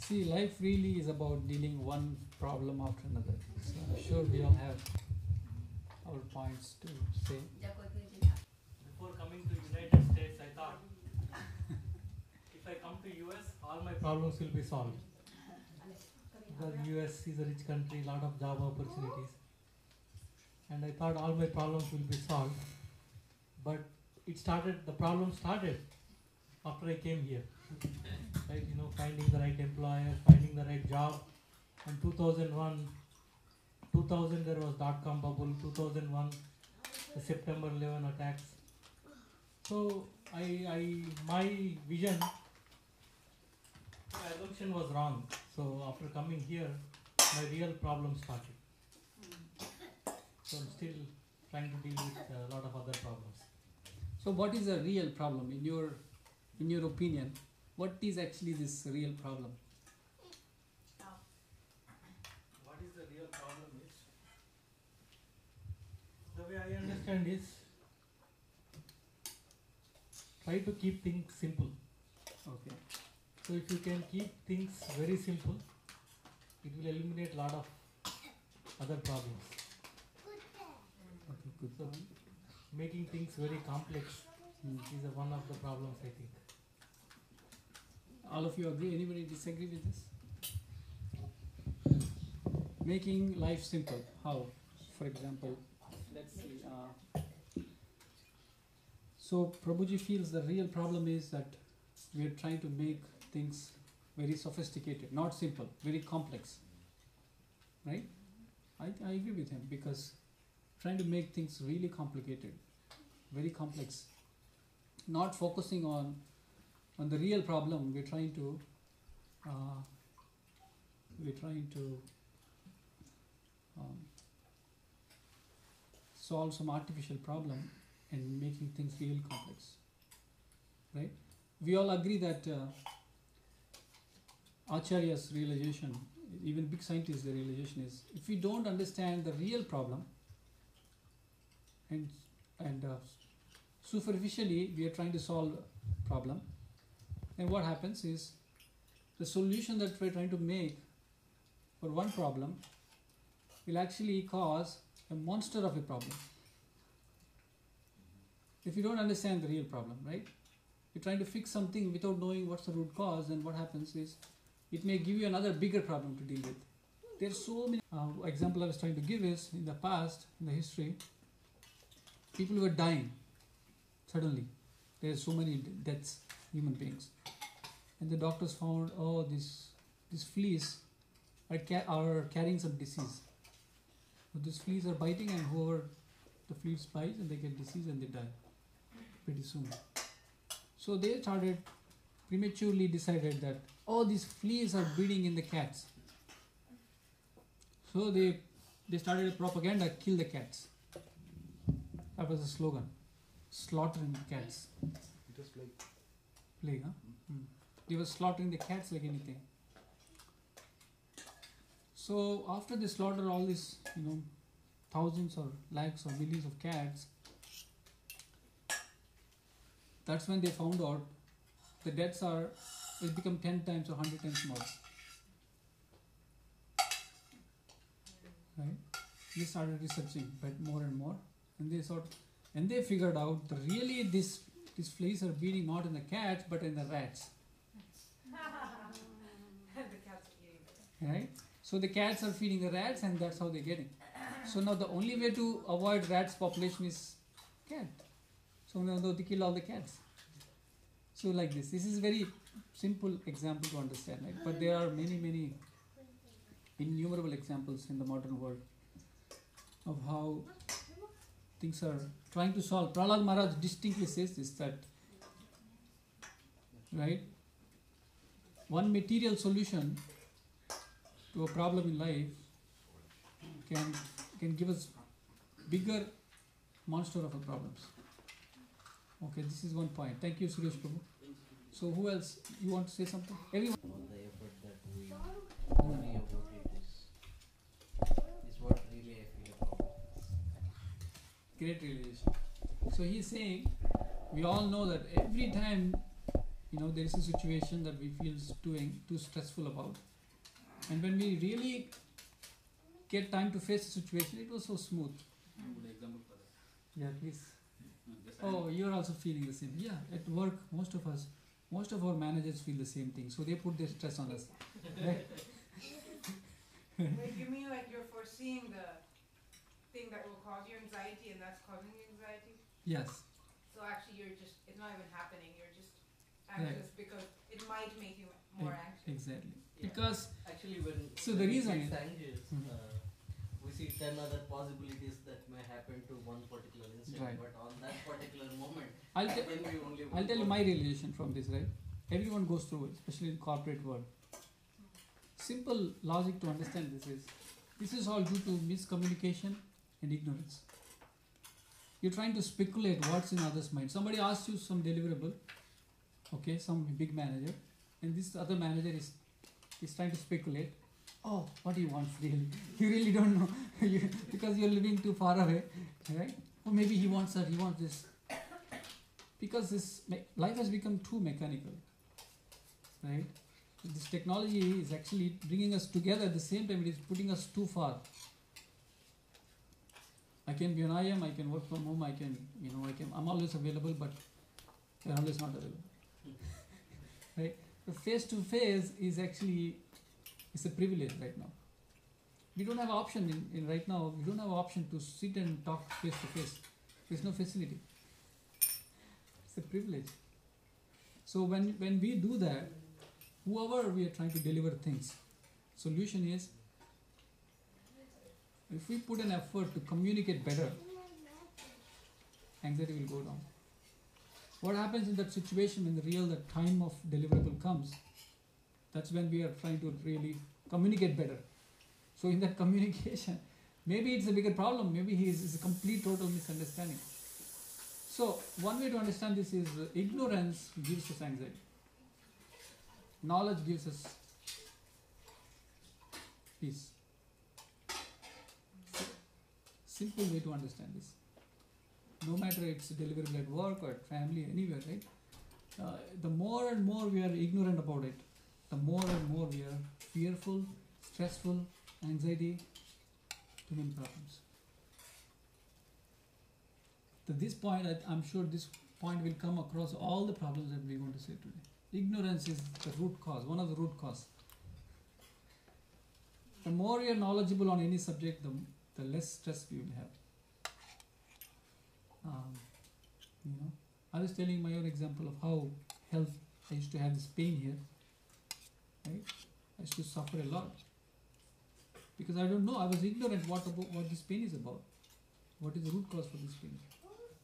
See, life really is about dealing one problem after another. So I'm sure we all have our points to say. Before coming to United States, I thought if I come to US, all my problems will be solved. Because US is a rich country, lot of job opportunities, and I thought all my problems will be solved. But the problem started after I came here. Right, finding the right employer, finding the right job. And 2001, 2000 there was dot-com bubble. 2001, the September 11 attacks. So my vision, my assumption was wrong. So after coming here, my real problem started. So I'm still trying to deal with a lot of other problems. So what is a real problem in your opinion? What is actually this real problem? What is the real problem is, the way I understand is, try to keep things simple. Okay. So if you can keep things very simple, it will eliminate a lot of other problems. Okay, good So point. making things very complex is one of the problems, I think. All of you agree? Anybody disagree with this? Making life simple. How? For example, let's see. So Prabhuji feels the real problem is that we are trying to make things very sophisticated, not simple, very complex. Right? I agree with him, because trying to make things really complicated, very complex, not focusing on the real problem. We're trying to solve some artificial problem and making things real complex, right? We all agree that Acharya's realization, even big scientists, the realization is, if we don't understand the real problem and superficially we are trying to solve a problem, then what happens is the solution that we're trying to make for one problem will actually cause a monster of a problem. If you don't understand the real problem, right? You're trying to fix something without knowing what's the root cause, then what happens is it may give you another bigger problem to deal with. There's so many example I was trying to give is, in the past, in the history, people were dying suddenly. There's so many deaths, human beings, and the doctors found, oh, these fleas are carrying some disease. So these fleas are biting, and whoever the fleas bites, and they get disease and they die pretty soon. So they prematurely decided that, oh, these fleas are breeding in the cats. So they started a propaganda, kill the cats. That was the slogan, slaughtering the cats. It was Plague, huh? They were slaughtering the cats like anything. So after they slaughter all these, thousands or lakhs or millions of cats, that's when they found out the deaths it become 10 times or 100 times more. Right? They started researching more and more, and they figured out that really these fleas are breeding not in the cats but in the rats. The cats are eating it. Right? So the cats are feeding the rats, and that's how they're getting. So now the only way to avoid rats population is cat. So now they kill all the cats. So like this is very simple example to understand, right? But there are many innumerable examples in the modern world of how things are trying to solve. Prahlad Maharaj distinctly says this, that, right, one material solution to a problem in life can give us bigger monster of a problems. Okay, this is one point. Thank you, Suresh Prabhu. So who else? You want to say something? Everyone. All the effort that we worry about it is what really I feel about. Great realization. So he's saying, we all know that every time there is a situation that we feel too stressful about, and when we really get time to face the situation, it was so smooth. Good example for that. Yeah, please. Just Oh, you're also feeling the same. Yeah, at work, most of our managers feel the same thing, so they put their stress on us. Right? Wait, you mean like you're foreseeing the thing that will cause you anxiety and that's causing you anxiety? Yes. So actually it's not even happening, you're just anxious because it might make you more anxious. Exactly. Yeah. Because Actually, when So the when we reason get is- anxious, we see 10 other possibilities that may happen to one particular incident, Right. but on that particular moment, I'll, te- when we only I'll tell you my realization from this, right? Everyone goes through it, especially in corporate world. Simple logic to understand this is all due to miscommunication and ignorance. You're trying to speculate what's in others' mind. Somebody asks you some deliverable, okay, some big manager, and this other manager is trying to speculate. Oh, what do you want really? You really don't know because you're living too far away, right? Or maybe he wants that, he wants this. Because life has become too mechanical, right? This technology is actually bringing us together. At the same time, it is putting us too far. I can be an IM, I can work from home, I'm always available, but you're always not available. Right? The face-to-face is actually, it's a privilege right now. We don't have option in right now, we don't have option to sit and talk face-to-face. There's no facility. It's a privilege. So when we do that, whoever we are trying to deliver things, solution is, if we put an effort to communicate better, anxiety will go down. What happens in that situation when the time of deliverable comes? That's when we are trying to really communicate better. So in that communication, maybe it's a bigger problem, maybe it's a complete total misunderstanding. So one way to understand this is ignorance gives us anxiety. Knowledge gives us peace. Simple way to understand this. No matter it's deliverable at work or at family, anywhere, right? The more and more we are ignorant about it, the more and more we are fearful, stressful, anxiety, too many problems. To this point, I'm sure this point will come across all the problems that we're going to say today. Ignorance is the root cause, one of the root cause. The more you're knowledgeable on any subject, the less stress we will have. I was telling my own example of how health, I used to have this pain here, right? I used to suffer a lot. Because I don't know, I was ignorant what this pain is about. What is the root cause for this pain?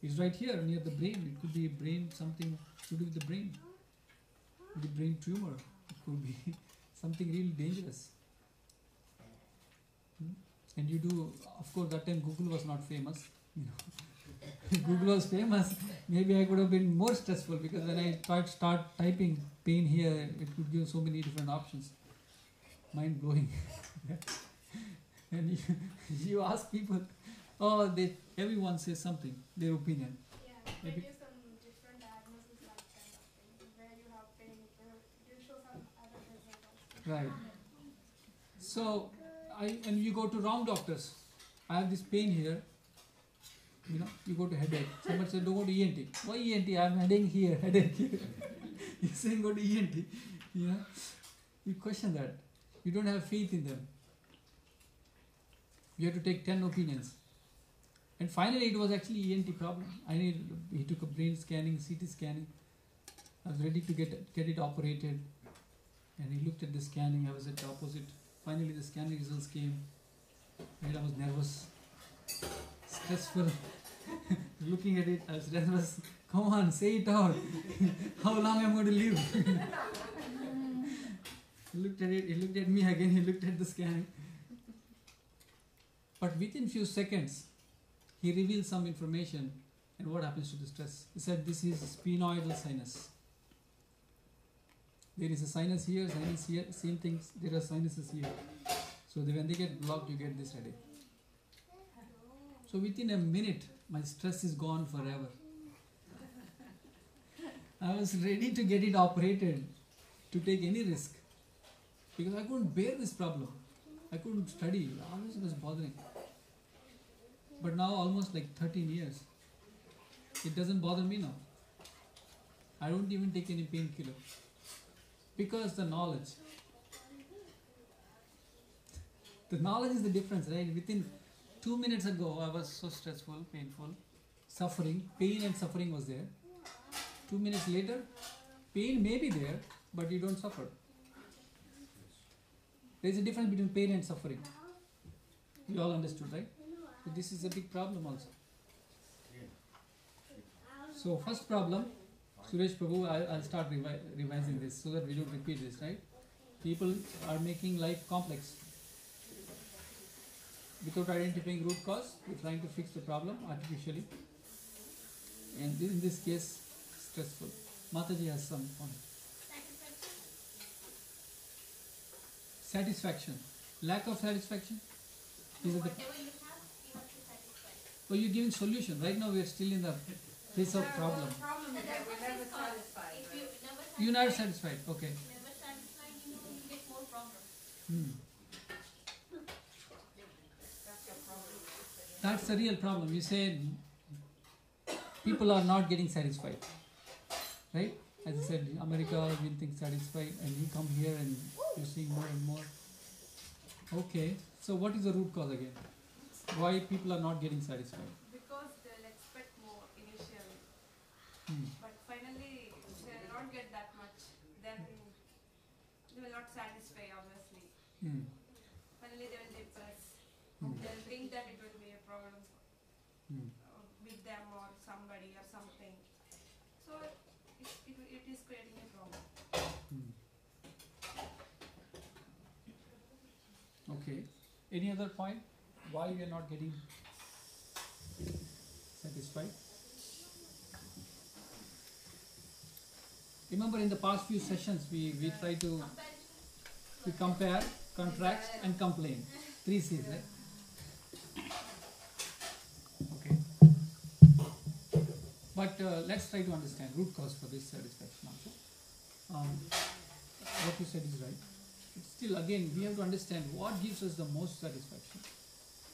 It's right here near the brain. It could be brain, something to do with the brain. The brain tumor. It could be something really dangerous. And you do, of course, that time Google was not famous. If Google was famous, maybe I could have been more stressful, because when I start typing pain here, it could give so many different options. Mind blowing. And you ask people, everyone says something, their opinion. Yeah, they Maybe- give some different diagnoses like kind of thing. Where you have pain, you show some other results. Right. So, and you go to wrong doctors. I have this pain here. You go to headache. Somebody said, don't go to ENT. Why ENT? I'm headache here. You're saying go to ENT. You question that. You don't have faith in them. You have to take 10 opinions. And finally, it was actually ENT problem. He took a brain scanning, CT scanning. I was ready to get it operated. And he looked at the scanning. I was at the opposite. Finally, the scanning results came. And I was nervous, stressful. Looking at it, I was nervous. Come on, say it out. How long am I going to live? He looked at it. He looked at me again. He looked at the scanning. But within few seconds, he revealed some information. And what happens to the stress? He said, this is sphenoidal sinus. There is a sinus here, same things, there are sinuses here. So when they get blocked, you get this headache. So within a minute, my stress is gone forever. I was ready to get it operated, to take any risk, because I couldn't bear this problem. I couldn't study. Always it was bothering. But now, almost like 13 years, it doesn't bother me now. I don't even take any painkiller, because the knowledge is the difference, right? Within 2 minutes ago, I was so stressful, painful, suffering, pain and suffering was there. 2 minutes later, pain may be there, but you don't suffer. There is a difference between pain and suffering. You all understood, right? So this is a big problem also. So first problem, Suresh Prabhu, I'll start revising this so that we don't repeat this, right? People are making life complex. Without identifying root cause, we're trying to fix the problem artificially. And in this case, stressful. Mataji has some point. Satisfaction. Lack of satisfaction? Is it the... Whatever you have, you have to satisfy. Oh, you're giving solution. Right now we are still in the phase of problem. The problem is that we're never satisfied. If right? you never You're not satisfied. Okay. never satisfied, you get more problems. That's your problem. That's the real problem. You say people are not getting satisfied. Right? As I said, in America, we think satisfied, and you come here and you're seeing more and more. Okay. So what is the root cause again? Why people are not getting satisfied? Because they'll expect more initially, Hmm. but finally they'll not get that much. Then they will not satisfy, obviously. Hmm. Finally they will depress. Hmm. They'll think that it will be a problem Hmm. with them or somebody or something. So it is creating a problem. Hmm. Okay. Any other point? Why we are not getting satisfied? Remember in the past few sessions we try to compare, contrast and complain. 3 C's, right? Okay. But let's try to understand root cause for this satisfaction also. What you said is right. But still, again, we have to understand what gives us the most satisfaction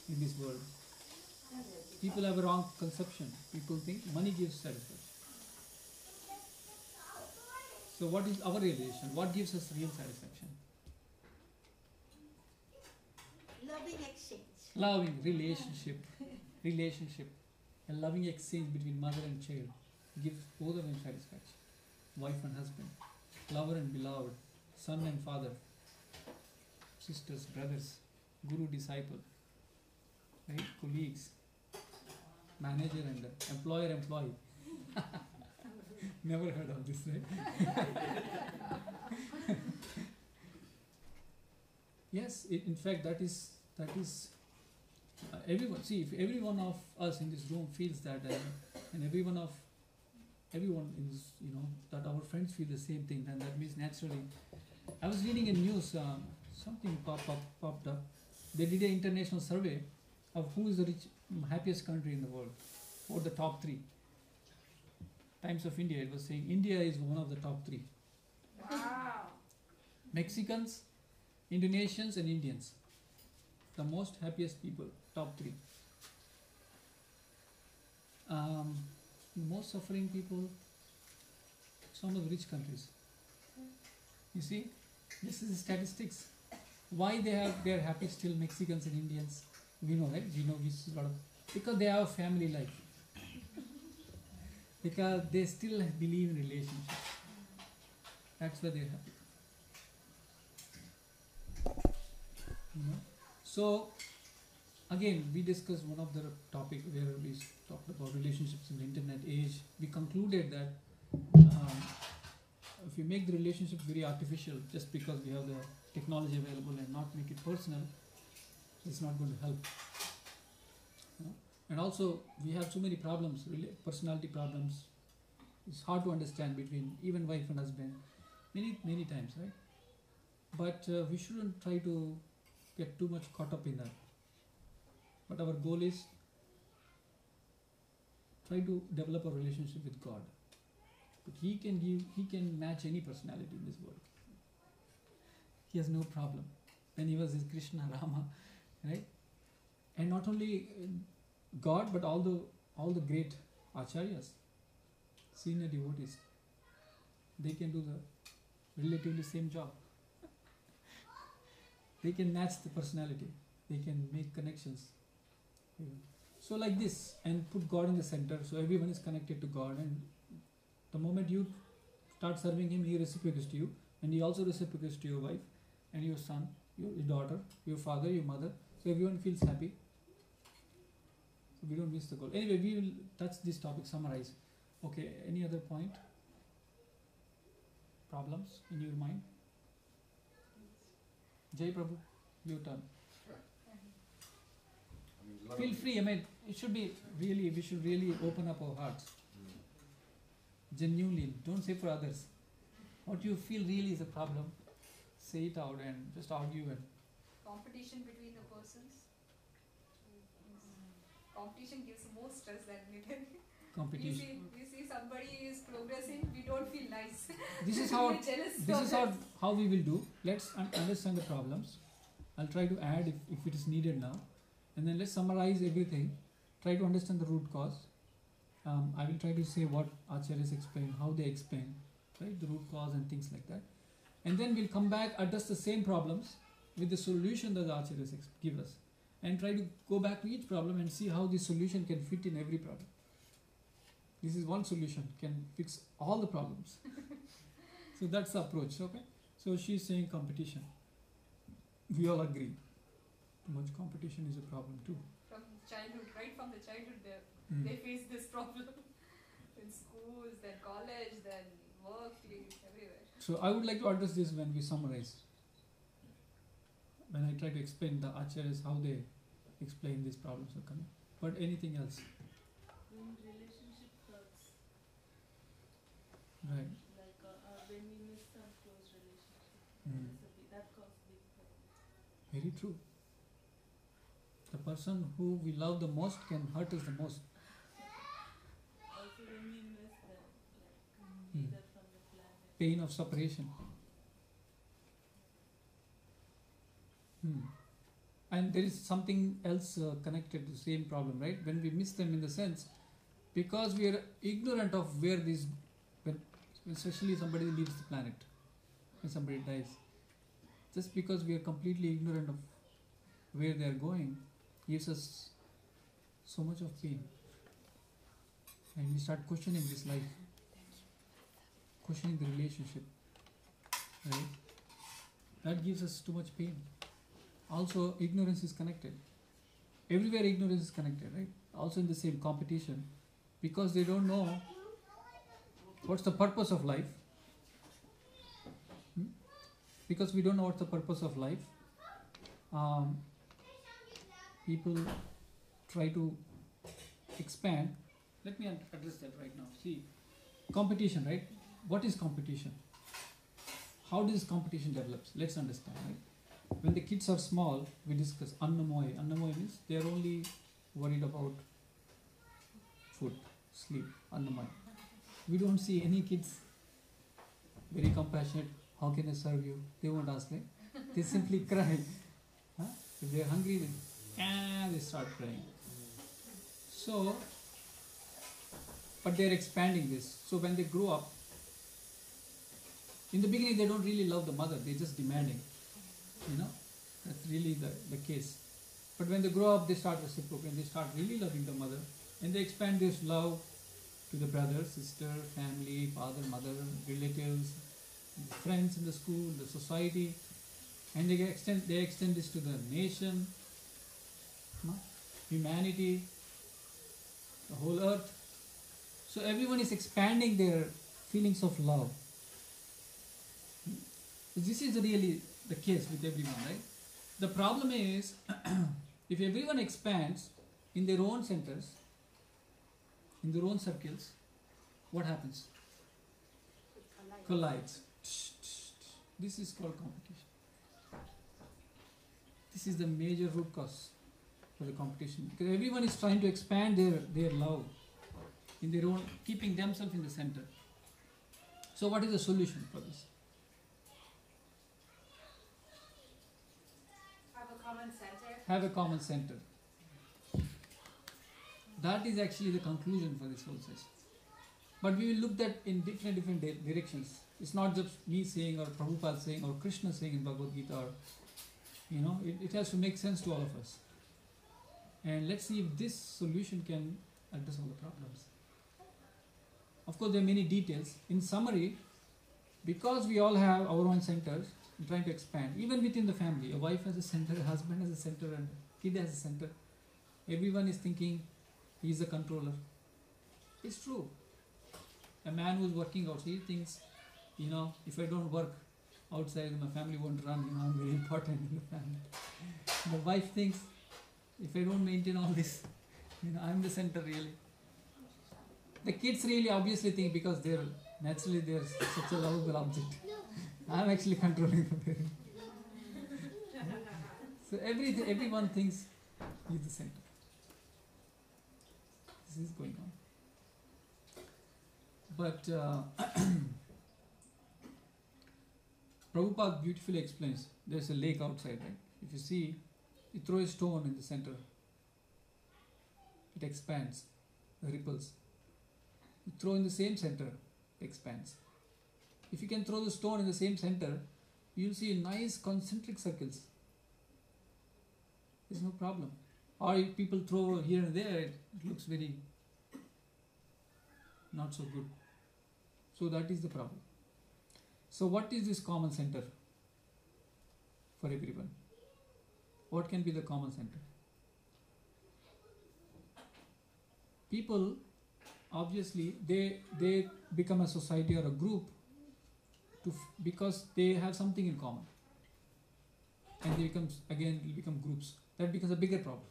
in this world. People have a wrong conception. People think money gives satisfaction. So what is our realization? What gives us real satisfaction? Loving exchange. Loving relationship. A loving exchange between mother and child gives both of them satisfaction. Wife and husband, lover and beloved, son and father, sisters, brothers, guru, disciple, right? Colleagues, manager and employer, employee. Never heard of this, right? Yes, in fact, that is everyone. See, if every one of us in this room feels that, and everyone in this, that our friends feel the same thing, then that means naturally. I was reading in news, something popped up. They did an international survey of who is the happiest country in the world, or the top 3. Times of India, it was saying India is one of the top 3. Wow. Mexicans, Indonesians and Indians, the most happiest people, top 3. Most suffering people, some of the rich countries. You see, this is statistics. Why they are happy still, Mexicans and Indians? We know, right? We know this is a lot of, because they have a family life. Because they still believe in relationships. That's why they're happy. So again, we discussed one of the topic where we talked about relationships in the internet age. We concluded that if we make the relationship very artificial just because we have the technology available and not make it personal, it's not going to help. And also we have so many problems, personality problems. It's hard to understand between even wife and husband many times, right? But we shouldn't try to get too much caught up in that. But our goal is try to develop a relationship with God. But he can match any personality in this world. He has no problem. When he was his Krishna, Rama, right? And not only God, but all the great acharyas, senior devotees, they can do the relatively same job. They can match the personality. They can make connections. So like this, and put God in the center, so everyone is connected to God, and the moment you start serving Him, He reciprocates to you, and He also reciprocates to your wife, and your son, your daughter, your father, your mother, so everyone feels happy. So we don't miss the goal. Anyway, we will touch this topic, summarize. Okay, any other point? Problems in your mind? Jai Prabhu, your turn. Feel free. I mean, it should be really. We should really open up our hearts. Genuinely, don't say for others. What you feel really is a problem, say it out and just argue and. Competition between the persons. Competition gives more stress than anything. Competition. We see somebody is progressing, we don't feel nice. This is how. We're jealous This of is them. how we will do. Let's understand the problems. I'll try to add if it is needed now, and then let's summarize everything. Try to understand the root cause. I will try to say what acharyas explain, how they explain, right, the root cause and things like that, and then we'll come back, address the same problems with the solution that the acharyas give us, and try to go back to each problem and see how the solution can fit in every problem. This is one solution, can fix all the problems. So that's the approach, okay? So she's saying competition. We all agree. Too much competition is a problem too. From childhood, right from the childhood, Mm. they face this problem. In schools, then college, then workplace, everywhere. So I would like to address this when we summarize. When I try to explain the acharyas, how they explain these problems are coming. But anything else? When relationship hurts, Right. like when we miss some close relationship, Mm. that causes big problems. Very true. The person who we love the most can hurt us the most. Also when we miss them, like Mm. either from the planet. Pain of separation. And there is something else connected to the same problem, right? When we miss them in the sense, because we are ignorant of where these, when especially somebody leaves the planet, when somebody dies, just because we are completely ignorant of where they are going, gives us so much of pain. And we start questioning this life, questioning the relationship, right? That gives us too much pain. Also, ignorance is connected. Everywhere ignorance is connected, right? Also in the same competition, because they don't know what's the purpose of life. Because we don't know what's the purpose of life, people try to expand. Let me address that right now. See, competition, right? What is competition? How does competition develops? Let's understand, right? When the kids are small, we discuss annamoy. Annamoy means they are only worried about food, sleep, annamoy. We don't see any kids very compassionate. How can I serve you? They won't ask, right? They simply cry. Huh? If they are hungry, then they start crying. So, but they are expanding this. So when they grow up, in the beginning they don't really love the mother. They're just demanding. That's really the case. But when they grow up, they start reciprocating. They start really loving the mother, and they expand this love to the brother, sister, family, father, mother, relatives, friends in the school, the society, and they extend this to the nation, humanity, the whole earth. So everyone is expanding their feelings of love. This is really the case with everyone, right? The problem is, if everyone expands in their own centers, in their own circles, what happens? Collides. This is called competition. This is the major root cause for the competition, because everyone is trying to expand their love in their own, keeping themselves in the center. So what is the solution for this? Have a common center. Have a common center. That is actually the conclusion for this whole session. But we will look at in different directions. It's not just me saying or Prabhupada saying or Krishna saying in Bhagavad Gita, or it has to make sense to all of us. And let's see if this solution can address all the problems. Of course, there are many details. In summary, because we all have our own centers, we're trying to expand. Even within the family, a wife has a center, a husband has a center, and a kid has a center. Everyone is thinking he's the controller. It's true. A man who's working out, he thinks, if I don't work outside, my family won't run. I'm very important in the family. The wife thinks, if I don't maintain all this, I'm the center really. The kids really obviously think, because they're such a lovable object. I'm actually controlling the parent. So everyone thinks he's the center. This is going on. But Prabhupada beautifully explains, there's a lake outside, right? If you see, you throw a stone in the center, it expands, the ripples. You throw in the same center, it expands. If you can throw the stone in the same center, you'll see nice concentric circles. There's no problem. Or if people throw here and there, it looks very not so good. So that is the problem. So what is this common center for everyone? What can be the common center? People, obviously, they become a society or a group because they have something in common. And they become groups. That becomes a bigger problem.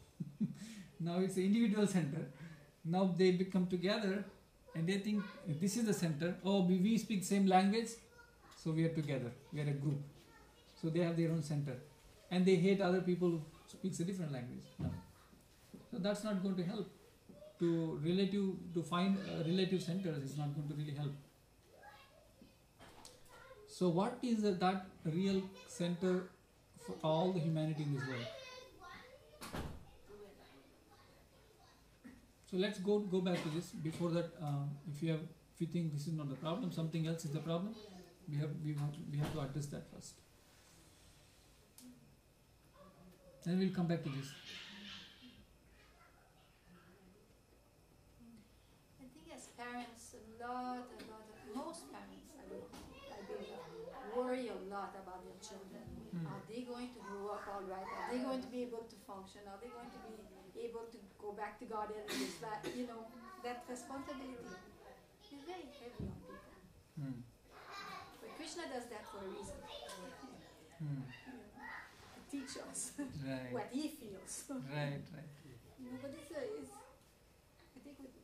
Now it's an individual center. Now they become together and they think this is the center. Oh, we speak same language, so we are together. We are a group. So they have their own center. And they hate other people who speak a different language. No. So that's not going to help. To find relative centers is not going to really help. So what is that real center for all the humanity in this world? So let's go back to this. Before that, if you think this is not the problem, something else is the problem, we have to address that first. Then we'll come back to this. I think as parents, most parents, I believe, worry a lot about their children. Are they going to grow up all right? Are they going to be able to function? Are they going to be able to go back to God and this, that? That responsibility is very heavy on people. But Krishna does that for a reason. To teach us Right. what he feels. Right. But it's I think with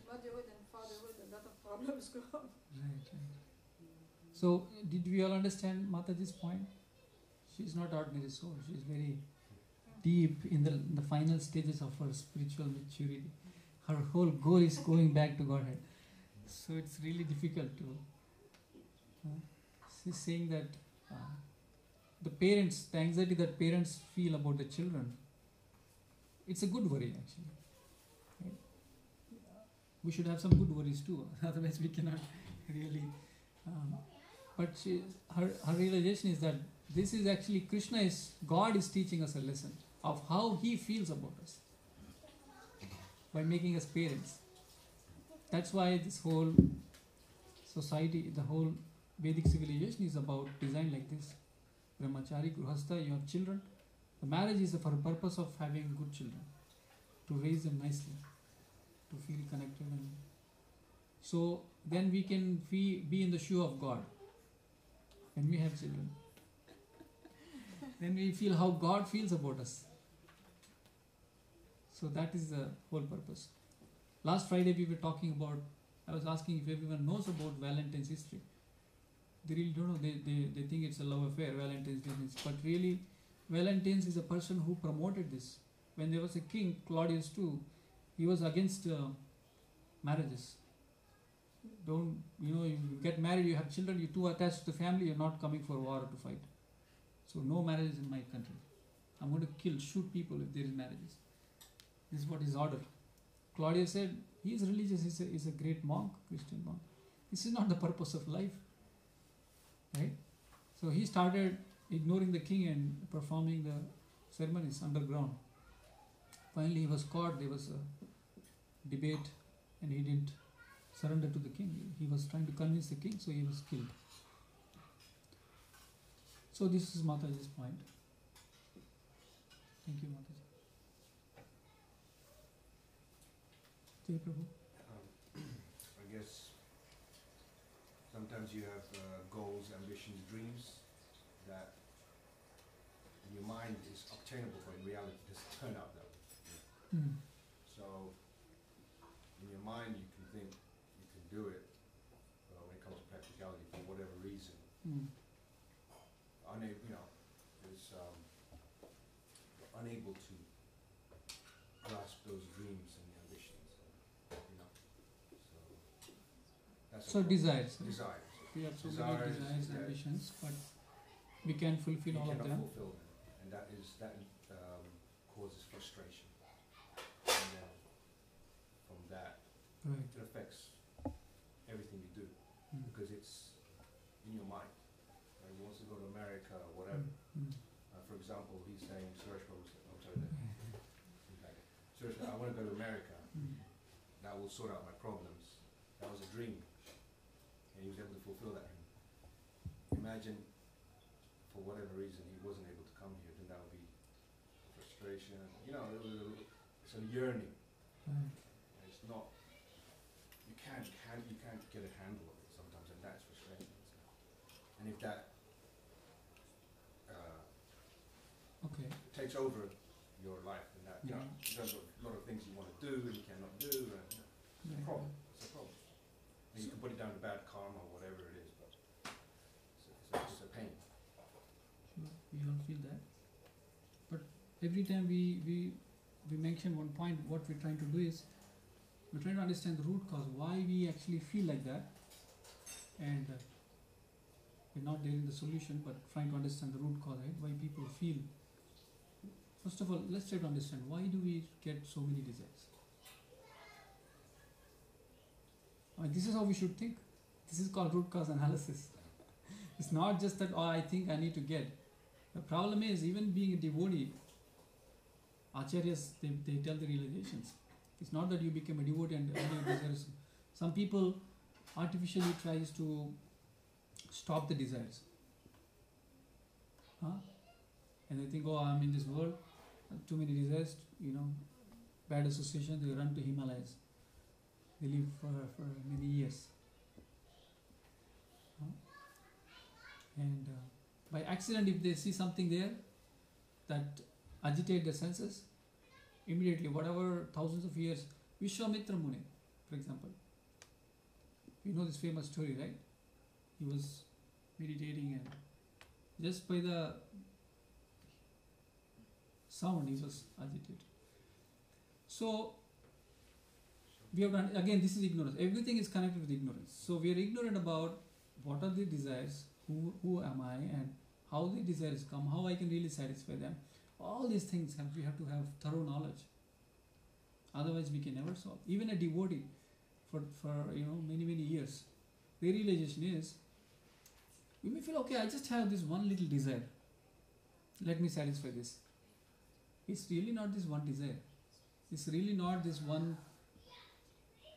motherhood and fatherhood, a lot of problems go on. Right. So, did we all understand Mataji's point? She's not ordinary soul. She's very deep in the final stages of her spiritual maturity. Her whole goal is going back to Godhead. So it's really difficult to. She's saying that the anxiety that parents feel about the children, it's a good worry actually. Right? We should have some good worries too. Otherwise, we cannot really. But her realization is that this is actually God is teaching us a lesson of how He feels about us by making us parents. That's why this whole society, the whole Vedic civilization is about design like this. Brahmachari, Gruhastha, you have children. The marriage is for the purpose of having good children, to raise them nicely, to feel connected. And so then we can be in the shoe of God when we have children. Then we feel how God feels about us. So that is the whole purpose. Last Friday we were talking about, I was asking if everyone knows about Valentine's history. They really don't know. They think it's a love affair, Valentine's Day. But really, Valentine's is a person who promoted this. When there was a king, Claudius II, he was against marriages. don't, you get married, you have children, you're too attached to the family, you're not coming for war to fight. So no marriages in my country. I'm going to shoot people if there is marriages. This is what his order. Claudius said, he is religious, he's a great monk, Christian monk. This is not the purpose of life. Right? So he started ignoring the king and performing the ceremonies underground. Finally he was caught, there was a debate and he didn't surrender to the king. He was trying to convince the king, so he was killed. So this is Mataji's point. Thank you, Mataji. Jai Prabhu. I guess sometimes you have goals, ambitions, dreams that in your mind is obtainable, but in reality it doesn't turn out that way. Mm. So in your mind you can think you can do it, but when it comes to practicality, for whatever reason, unable to grasp those dreams and ambitions, so that's So desires. Desires. We have so many desires and ambitions, but we can't fulfill all of them. Fulfill them, and that causes frustration. And then from that, Right. it affects everything you do because it's in your mind. Like he wants to go to America or whatever. For example, he's saying, Suresh Prabhu said, I'm sorry, Suresh, I want to go to America. That will sort out my problems. That was a dream. And he was able to fulfill that dream. Imagine, for whatever reason, he wasn't able to come here, then that would be frustration. It's a yearning. And it's not, you can't get a handle of it sometimes, and that's frustrating. And if that takes over your life, and that there's a lot of things you want to do and you cannot do, and it's a problem. It's a problem. And you can put it down to bad karma or whatever it is, but it's a pain. Sure, we all feel that. But every time we mention one point, what we're trying to do is we're trying to understand the root cause, why we actually feel like that, and we're not there in the solution, but trying to understand the root cause, right? Why people feel. First of all, let's try to understand, why do we get so many desires? This is how we should think. This is called root cause analysis. It's not just that, I think I need to get. The problem is, even being a devotee, acharyas, they tell the realizations. It's not that you become a devotee and all your desires. Some people artificially tries to stop the desires. And they think, I'm in this world, too many desires, bad association, they run to Himalayas. They live for many years. And by accident, if they see something there that agitate the senses, immediately, whatever thousands of years, Vishwamitra Muni, for example, you know this famous story, right? He was meditating and just by the sound he was agitated. So we have done, again, this is ignorance. Everything is connected with ignorance. So we are ignorant about what are the desires, who am I, and how the desires come, how I can really satisfy them. All these things we have to have thorough knowledge. Otherwise we can never solve. Even a devotee for many years, the realization is, you may feel, okay, I just have this one little desire. Let me satisfy this. It's really not this one desire. It's really not this one,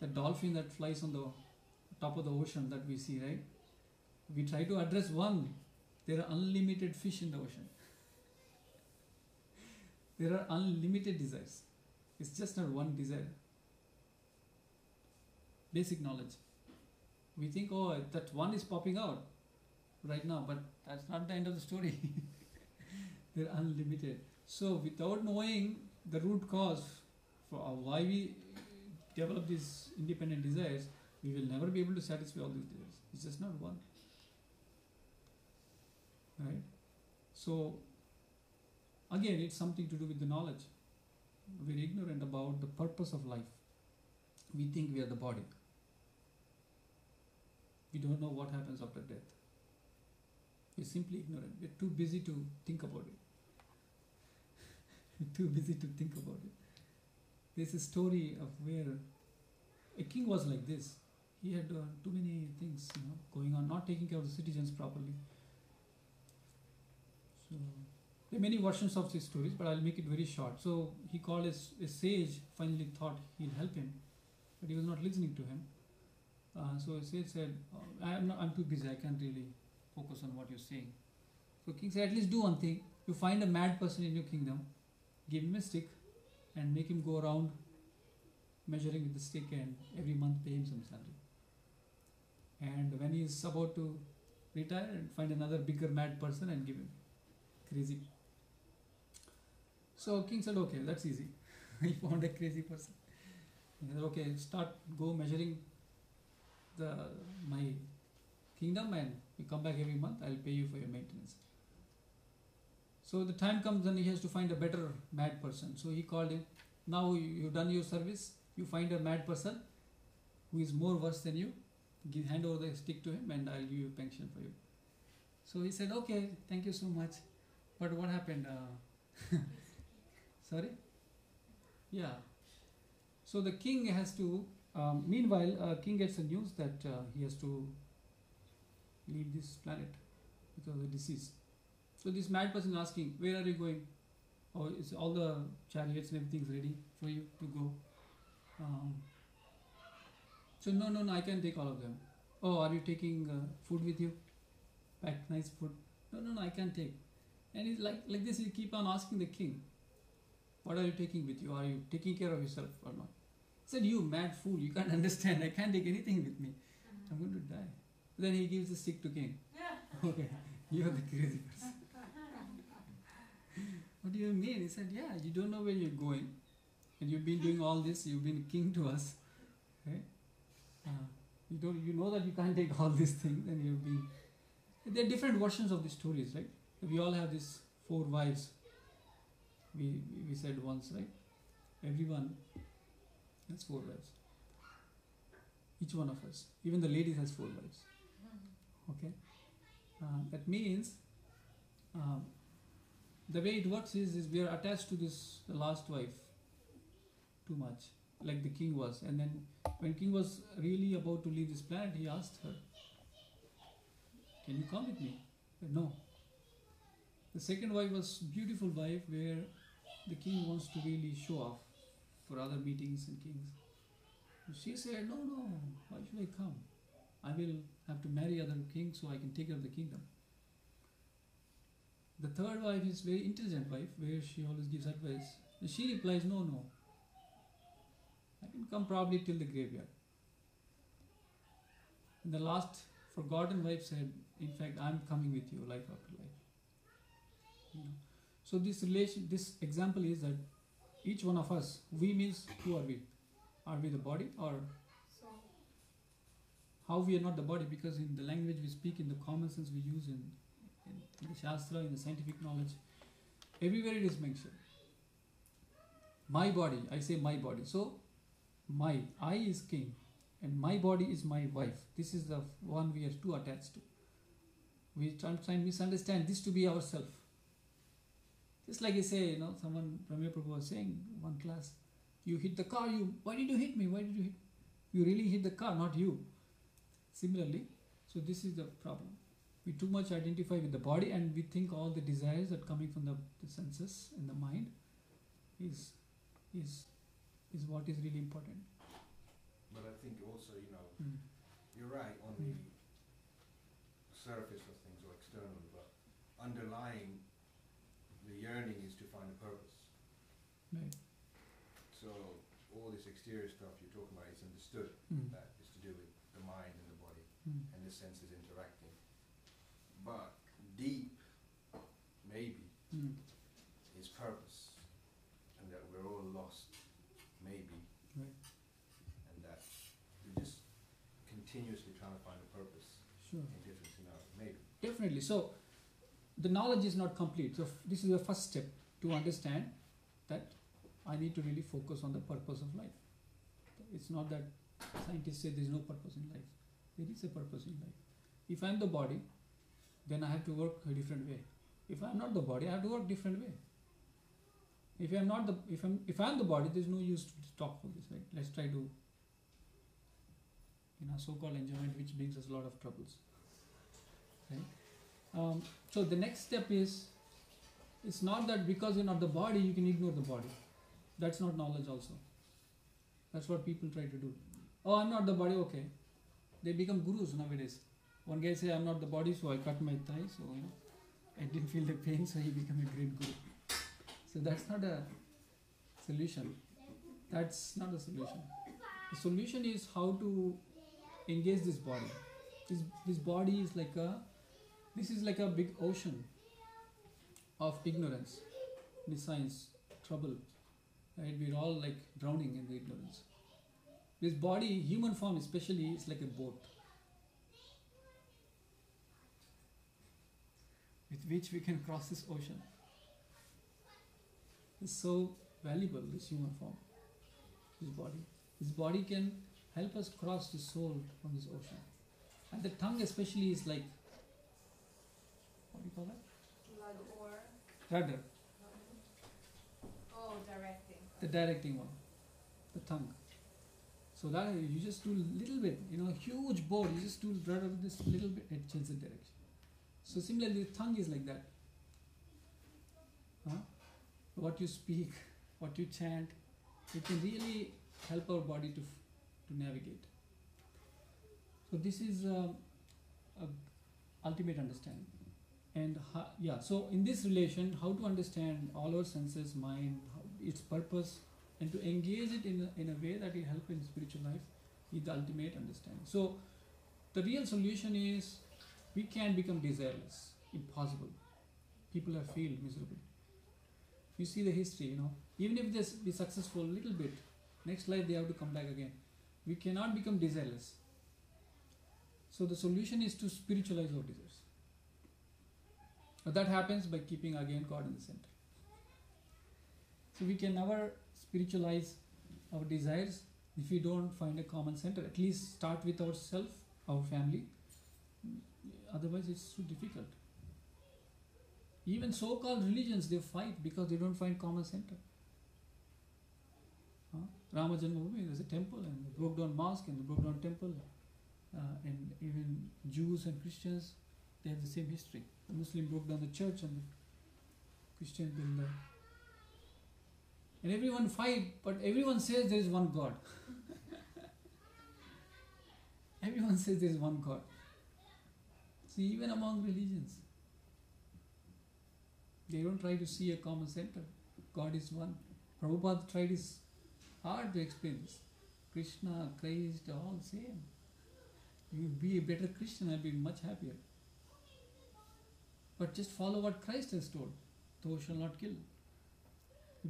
the dolphin that flies on the top of the ocean that we see, right? We try to address one. There are unlimited fish in the ocean. There are unlimited desires. It's just not one desire. Basic knowledge. We think, that one is popping out right now, but that's not the end of the story. They're unlimited. So without knowing the root cause for why we develop these independent desires, we will never be able to satisfy all these desires. It's just not one. Right? So again, it's something to do with the knowledge. We're ignorant about the purpose of life. We think we are the body. we don't know what happens after death. We're simply ignorant. We're too busy to think about it. Too busy to think about it. There's a story of where a king was like this. He had too many things, going on, not taking care of the citizens properly. So there are many versions of these stories, but I'll make it very short. So he called a sage. Finally, thought he'll help him, but he was not listening to him. So a sage said, "I'm too busy. I can't really focus on what you're saying." So king said, "At least do one thing. You find a mad person in your kingdom, give him a stick, and make him go around measuring with the stick, and every month pay him some salary. And when he's about to retire, and find another bigger mad person and give him crazy." So king said, "Okay, that's easy." He found a crazy person. He said, "Okay, go measuring my kingdom, and you come back every month. I'll pay you for your maintenance." So the time comes and he has to find a better mad person. So he called him. "Now you've done your service. You find a mad person who is more worse than you. Hand over the stick to him, and I'll give you a pension for you." So he said, "Okay, thank you so much." But what happened? Sorry? Yeah. So the king has to. Meanwhile, king gets the news that he has to leave this planet because of the disease. So this mad person is asking, "Where are you going?" "Oh, it's all the chariots and everything's ready for you to go." So no, I can't take all of them. "Oh, are you taking food with you? Packed nice food?" No, I can't take. And he's like this. He keep on asking the king, "What are you taking with you? Are you taking care of yourself or not?" He said, "You mad fool! You can't understand. I can't take anything with me. I'm going to die." Then he gives the stick to king. "Okay, you're the crazy person." "What do you mean?" He said, "Yeah, you don't know where you're going, and you've been doing all this. You've been king to us, right? You know that you can't take all these things, and you've been." There are different versions of these stories, right? We all have these 4 wives. We said once, right? Everyone has 4 wives. Each one of us, even the ladies, has 4 wives. Okay, that means the way it works is we are attached to the last wife too much, like the king was. And then when king was really about to leave this planet, he asked her, "Can you come with me?" She said, "No." The second wife was beautiful wife, where the king wants to really show off for other meetings and kings. She said, "No, why should I come? I will have to marry other kings so I can take care of the kingdom." The third wife is very intelligent wife, where she always gives advice. And she replies, "No, I can come probably till the graveyard." And the last forgotten wife said, "In fact, I'm coming with you life after life." So this example is that each one of us, we means who are we? Are we the body, or how we are not the body? Because in the language we speak, in the common sense we use, in the Shastra, in the scientific knowledge, everywhere it is mentioned. My body, I say my body. So I is king, and my body is my wife. This is the one we are too attached to. We try and misunderstand this to be ourself. Just like you say, someone, Ramya Prabhu was saying one class, "You hit the car, why did you hit me? Why did you hit? You really hit the car, not you." Similarly, so this is the problem. We too much identify with the body, and we think all the desires that coming from the senses and the mind is what is really important. But I think also, you're right on the surface of things or external, but underlying the yearning is to find a purpose. Right. So all this exterior stuff you're talking about is understood. That is to do with the mind and the body and the senses interacting. But deep, maybe, is purpose, and that we're all lost, maybe, Right. and that we're just continuously trying to find a purpose Sure. in different scenarios, maybe. Definitely. So the knowledge is not complete. So this is the first step to understand that I need to really focus on the purpose of life. It's not that scientists say there is no purpose in life. There is a purpose in life. If I am the body, then I have to work a different way. If I am not the body, I have to work different way. If I am not the if I am the body, there is no use to talk for this, right? Let's try to so-called enjoyment, which brings us a lot of troubles. Right? So the next step is, it's not that because you're not the body, you can ignore the body. That's not knowledge also. That's what people try to do. Oh, I'm not the body, okay. They become gurus nowadays. One guy say, I'm not the body, so I cut my thigh, so I didn't feel the pain, so he became a great guru. So that's not a solution. That's not a solution. The solution is how to engage this body. This body is like a big ocean of ignorance, science, trouble. Right? We're all like drowning in the ignorance. This body, human form especially, is like a boat with which we can cross this ocean. It's so valuable, this human form, this body. This body can help us cross the soul from this ocean. And the tongue especially is like, what do you call that? Or Rudder, directing. the directing one, the tongue. So that you just do a little bit, huge boat, you just do rudder this little bit, it changes the direction. So similarly, the tongue is like that. What you speak, what you chant, it can really help our body to navigate. So this is a ultimate understanding. And so in this relation, how to understand all our senses, mind, its purpose, and to engage it in a way that will help in spiritual life is the ultimate understanding. So the real solution is, we can become desireless. Impossible. People have failed miserably. You see the history, even if they be successful a little bit, next life they have to come back again. We cannot become desireless. So the solution is to spiritualize our desires. But that happens by keeping again God in the center. So we can never spiritualize our desires if we don't find a common center. At least start with ourselves, our family. Otherwise it's too difficult. Even so-called religions, they fight because they don't find common center. Rama Janmabhoomi, there's a temple, and they broke down mosque and they broke down temple. And even Jews and Christians, they have the same history. The Muslim broke down the church and the Christian built and everyone fight, but everyone says there is one God. Everyone says there is one God. See, even among religions, they don't try to see a common center. God is one. Prabhupada tried his hard to explain this. Krishna, Christ, all same. You be a better Christian, I'll be much happier. But just follow what Christ has told. Thou shalt not kill.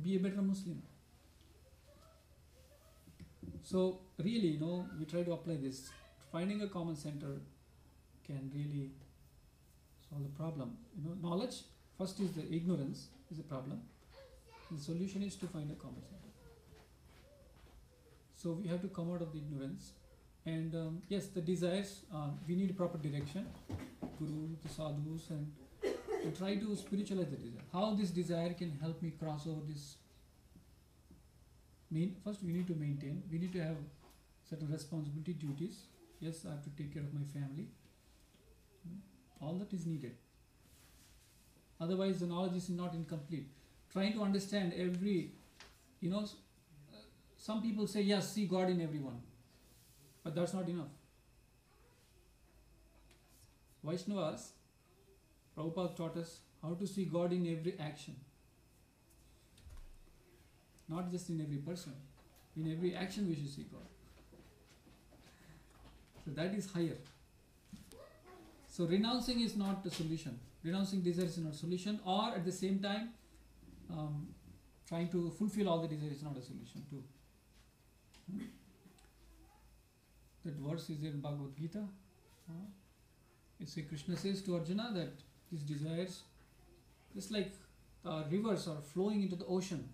Be a better Muslim. So really, we try to apply this. Finding a common center can really solve the problem. Knowledge, first is the ignorance is a problem. The solution is to find a common center. So we have to come out of the ignorance. And yes, the desires, we need proper direction. Guru, the sadhus, and try to spiritualize the desire. How this desire can help me cross over this. First we need to maintain. We need to have certain responsibility, duties. Yes, I have to take care of my family. All that is needed. Otherwise the knowledge is not incomplete. Trying to understand every, some people say, yes, see God in everyone. But that's not enough. Vaishnavas, Prabhupada taught us how to see God in every action. Not just in every person. In every action we should see God. So that is higher. So renouncing is not the solution. Renouncing desires is not a solution, or at the same time trying to fulfill all the desires is not a solution too. That verse is in Bhagavad Gita. It's Krishna says to Arjuna that these desires, just like rivers are flowing into the ocean,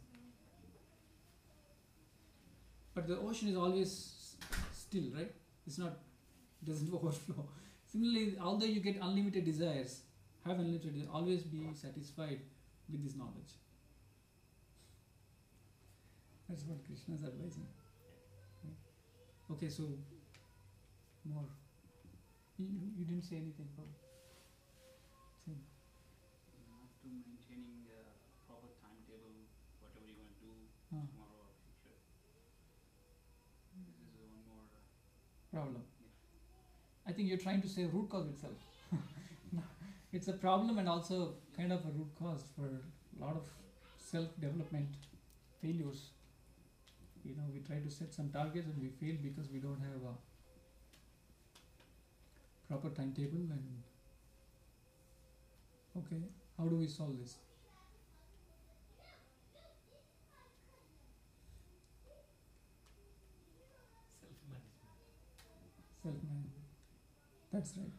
but the ocean is always still, right? It's not It doesn't overflow. Similarly, although you get unlimited desires, have unlimited desires, always be satisfied with this knowledge. That's what Krishna is advising. Right? Okay, so more. You didn't say anything, Prabhu. Say. Not to maintaining a proper timetable, whatever you want to do Ah. tomorrow or future. This is one more. Problem. I think you're trying to say root cause itself. No, it's a problem and also kind of a root cause for a lot of self-development failures. You know, we try to set some targets and we fail because we don't have a proper timetable. And okay, how do we solve this? Self-management. That's right.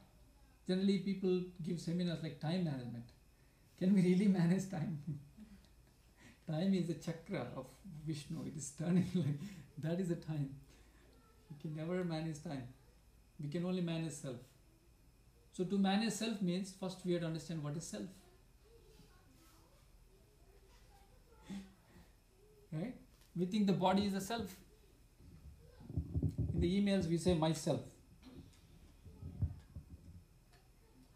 Generally, people give seminars like time management. Can we really manage time? Time is the chakra of Vishnu. It is turning like that is the time. We can never manage time. We can only manage self. So to manage self means first we have to understand what is self. Right? We think the body is the self. In the emails we say myself.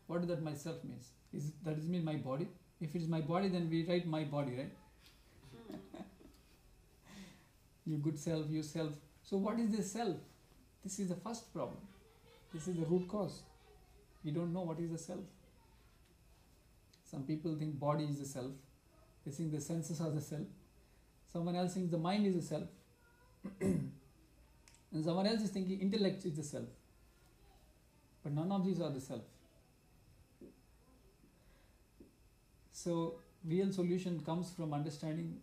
What does that myself means? Does it mean my body? If it is my body, then we write my body, right? You good self, you self. So what is this self? This is the first problem. This is the root cause. We don't know what is the self. Some people think body is the self. They think the senses are the self. Someone else thinks the mind is the self. And someone else is thinking intellect is the self. But none of these are the self. So real solution comes from understanding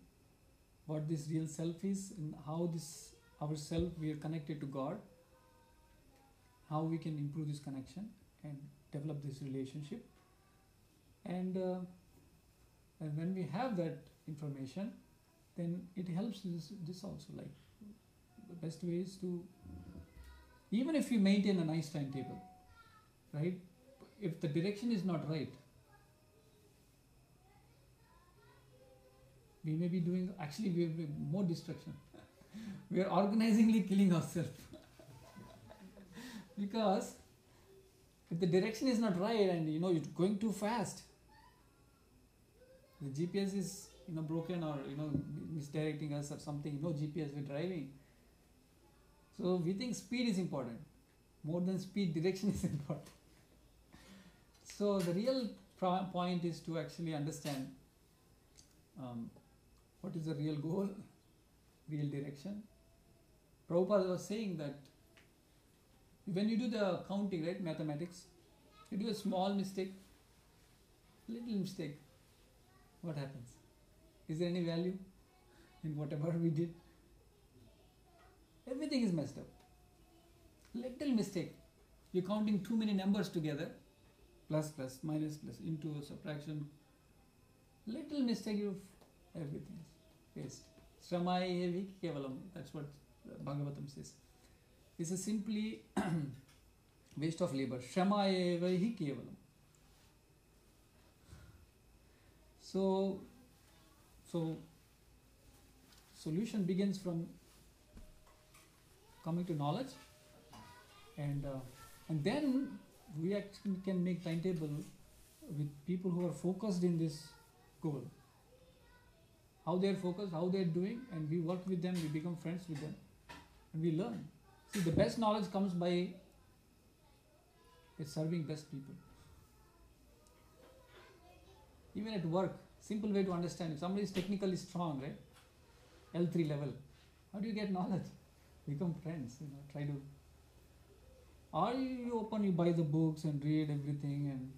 what this real self is and how this our self we are connected to God, how we can improve this connection and develop this relationship. And when we have that information, then it helps this also. Like the best way is to, even if you maintain a nice timetable, right? If the direction is not right, we may be doing, actually we will be more destruction. We are organizingly killing ourselves. Because if the direction is not right and you're going too fast, the GPS is broken or misdirecting us or something, no GPS we're driving. So we think speed is important. More than speed, direction is important. So the real point is to actually understand what is the real goal, real direction. Prabhupada was saying that when you do the counting, right, mathematics, you do a small mistake, little mistake, what happens? Is there any value in whatever we did? Everything is messed up. Little mistake. You're counting too many numbers together, plus, plus, minus, plus, into, subtraction. Little mistake, everything is waste. Shramayevi kevalam. That's what Bhagavatam says. This is simply waste of labor. Shramayevi kevalam. So solution begins from coming to knowledge, and then we actually can make timetable with people who are focused in this goal. How they are focused, how they are doing, and we work with them, we become friends with them, and we learn. See, the best knowledge comes by serving best people. Even at work, simple way to understand. If somebody is technically strong, right, L3 level, how do you get knowledge? Become friends, try to. Or you open, you buy the books and read everything, and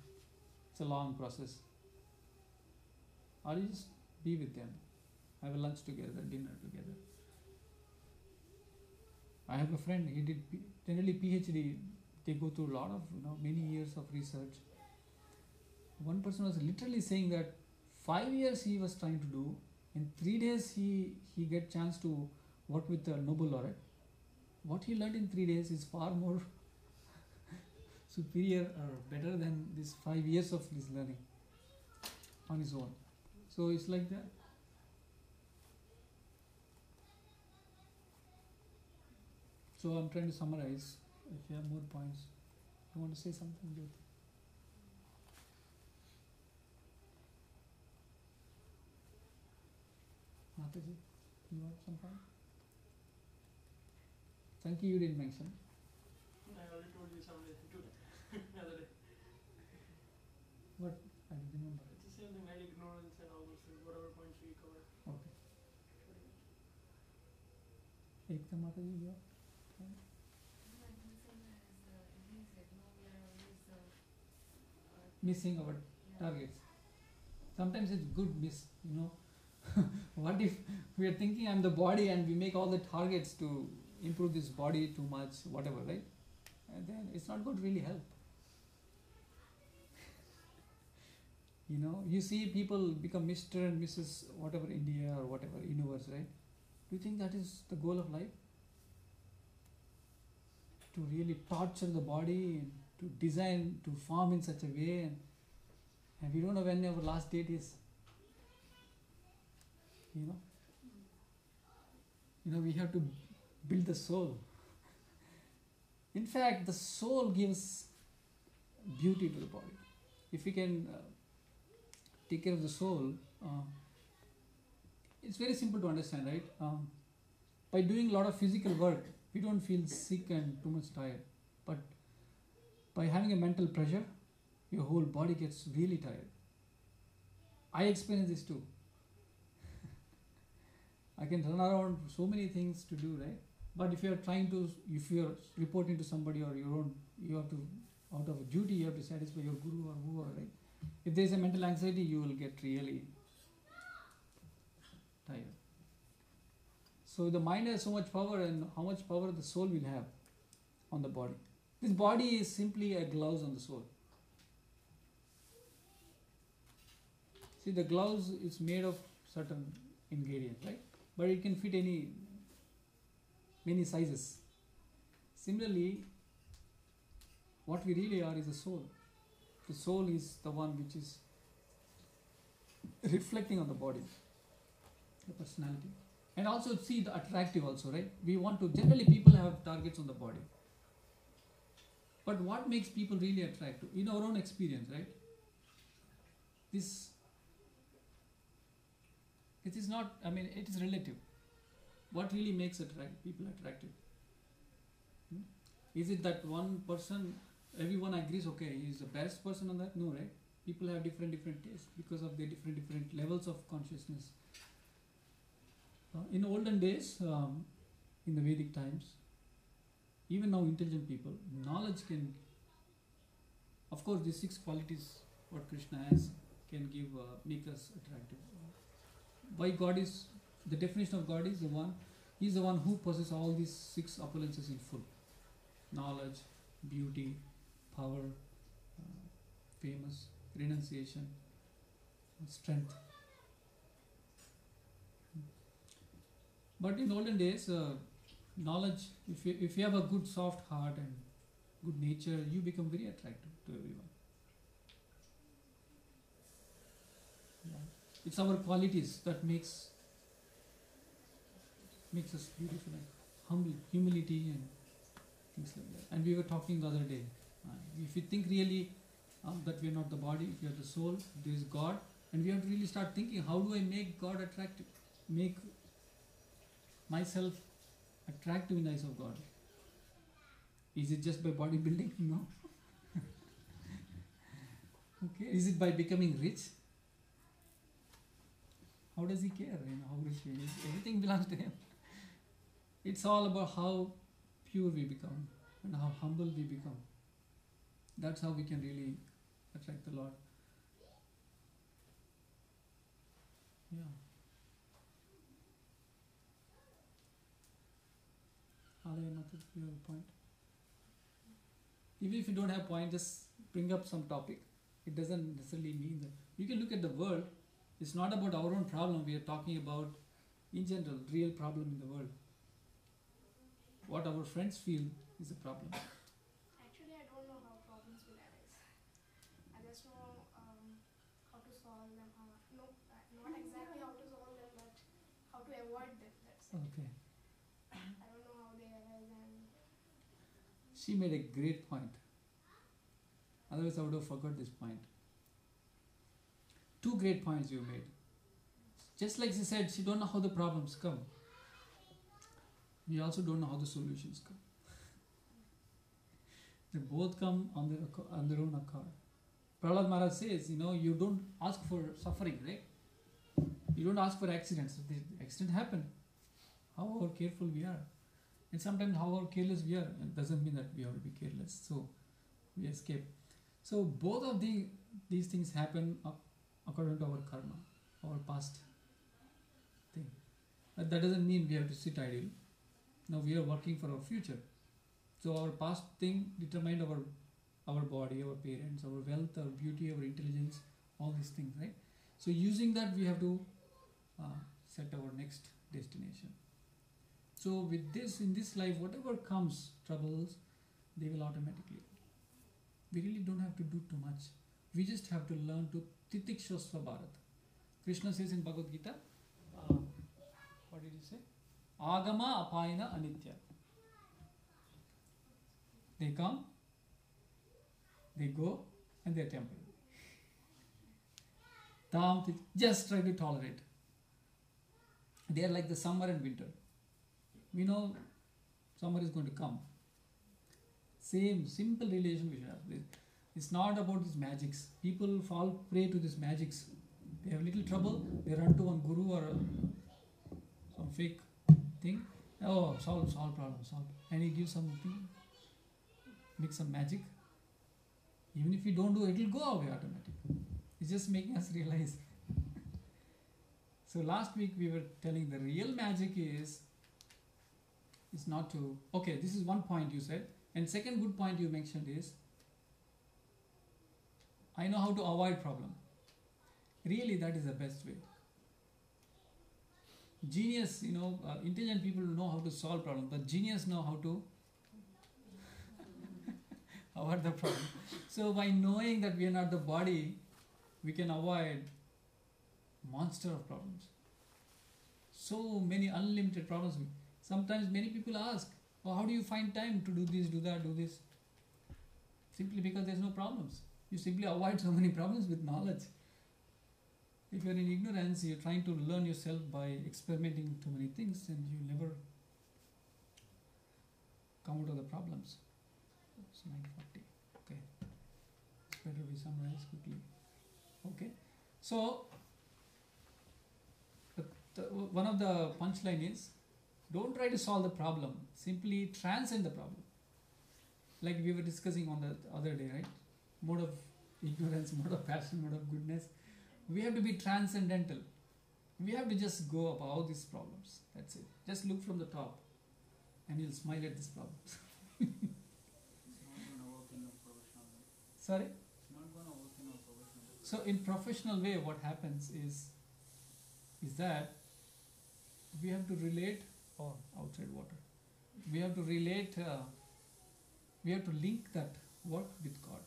it's a long process. Or you just be with them, have a lunch together, dinner together. I have a friend, he did generally PhD, they go through a lot of, many years of research. One person was literally saying that 5 years he was trying to do, in 3 days he get chance to work with the Nobel laureate. What he learned in 3 days is far more superior or better than this 5 years of his learning on his own. So it's like that. So I'm trying to summarize. If you have more points, you want to say something, Jyoti? Mataji, you have some point? Sanki, you didn't mention. I already told you something today, the other day. What? I don't remember. It's the same thing, like ignorance and all those things, whatever points we covered. Okay. Ekta Mataji, you have? Missing our targets. Sometimes it's good miss, you know. What if we are thinking I'm the body and we make all the targets to improve this body too much, whatever, right? And then it's not going to really help. You know, you see people become Mr. and Mrs. whatever India or whatever universe, right? Do you think that is the goal of life? To really torture the body and to design, to form in such a way, and we don't know when our last date is. You know, we have to build the soul. In fact, the soul gives beauty to the body. If we can take care of the soul, it's very simple to understand, right? By doing a lot of physical work, we don't feel sick and too much tired. But by having a mental pressure, your whole body gets really tired. I experience this too. I can run around so many things to do, right? But if you're reporting to somebody or you have to, out of a duty, you have to satisfy your guru or whoever, right? If there's a mental anxiety, you will get really tired. So the mind has so much power, and how much power the soul will have on the body. This body is simply a gloves on the soul. See, the gloves is made of certain ingredients, right? But it can fit many sizes. Similarly, what we really are is the soul. The soul is the one which is reflecting on the body, the personality. And also see the attractive also, right? We want to, generally people have targets on the body. But what makes people really attractive? In our own experience, right? It is not, it is relative. What really makes people attractive? Is it that one person, everyone agrees, okay, he is the best person on that? No, right? People have different tastes because of their different levels of consciousness. In olden days, in the Vedic times, even now intelligent people, knowledge can, of course, these 6 qualities what Krishna has can make us attractive. Why God is, the definition of God is He is the one who possesses all these 6 opulences in full. Knowledge, beauty, power, famous, renunciation, strength. But in olden days, knowledge, if you have a good soft heart and good nature, you become very attractive to everyone. Yeah. It's our qualities that makes us beautiful, like humility and things like that. And we were talking the other day, if you think really that we are not the body, if we are the soul, there is God, and we have to really start thinking, how do I make God attractive? Make myself attractive in the eyes of God. Is it just by bodybuilding? No. Okay. Is it by becoming rich? How does he care? How rich he is? Everything belongs to him. It's all about how pure we become and how humble we become. That's how we can really attract the Lord. Yeah. Alaya Mata, you have a point? Even if you don't have a point, just bring up some topic. It doesn't necessarily mean that. You can look at the world. It's not about our own problem. We are talking about, in general, real problem in the world. What our friends feel is a problem. Actually, I don't know how problem She made a great point. Otherwise, I would have forgot this point. Two great points you made. Just like she said, she don't know how the problems come. We also don't know how the solutions come. They both come on their own accord. Prahlad Maharaj says, you don't ask for suffering, right? You don't ask for accidents. The accident happen. However careful we are. And sometimes however careless we are, it doesn't mean that we have to be careless. So we escape. So both of these things happen according to our karma, our past thing. But that doesn't mean we have to sit idle. Now we are working for our future. So our past thing determined our body, our parents, our wealth, our beauty, our intelligence, all these things, right? So using that we have to set our next destination. So with this, in this life, whatever comes, troubles, they will automatically. We really don't have to do too much. We just have to learn to titikshasva bharat. Krishna says in Bhagavad Gita, what did he say? Agama apayana anitya. They come, they go, and they are temporary. Just try to tolerate. They are like the summer and winter. We know summer is going to come. Same simple relation we should have. It's not about these magics. People fall prey to these magics. They have little trouble, they run to one guru or some fake thing. Oh, solve problem, solve. And he gives something, make some magic. Even if you don't do it, it will go away automatically. It's just making us realize. So last week we were telling the real magic is not to. Okay, this is one point you said. And second good point you mentioned is, I know how to avoid problem. Really, that is the best way. Genius, intelligent people know how to solve problems, but genius know how to avoid the problem. So by knowing that we are not the body, we can avoid monster of problems. So many unlimited problems. Sometimes many people ask, how do you find time to do this, do that, do this? Simply because there's no problems. You simply avoid so many problems with knowledge. If you're in ignorance, you're trying to learn yourself by experimenting too many things, and you never come out of the problems. It's 9:40. Okay. It's better we summarize quickly. Okay. So, one of the punchline is, don't try to solve the problem. Simply transcend the problem. Like we were discussing on the other day, right? Mode of ignorance, mode of passion, mode of goodness. We have to be transcendental. We have to just go about these problems. That's it. Just look from the top and you'll smile at these problems. It's not going to work in a professional way. Sorry? It's not going to work in a professional way. So in professional way, what happens is that we have to relate, outside water. We have to relate, we have to link that work with God.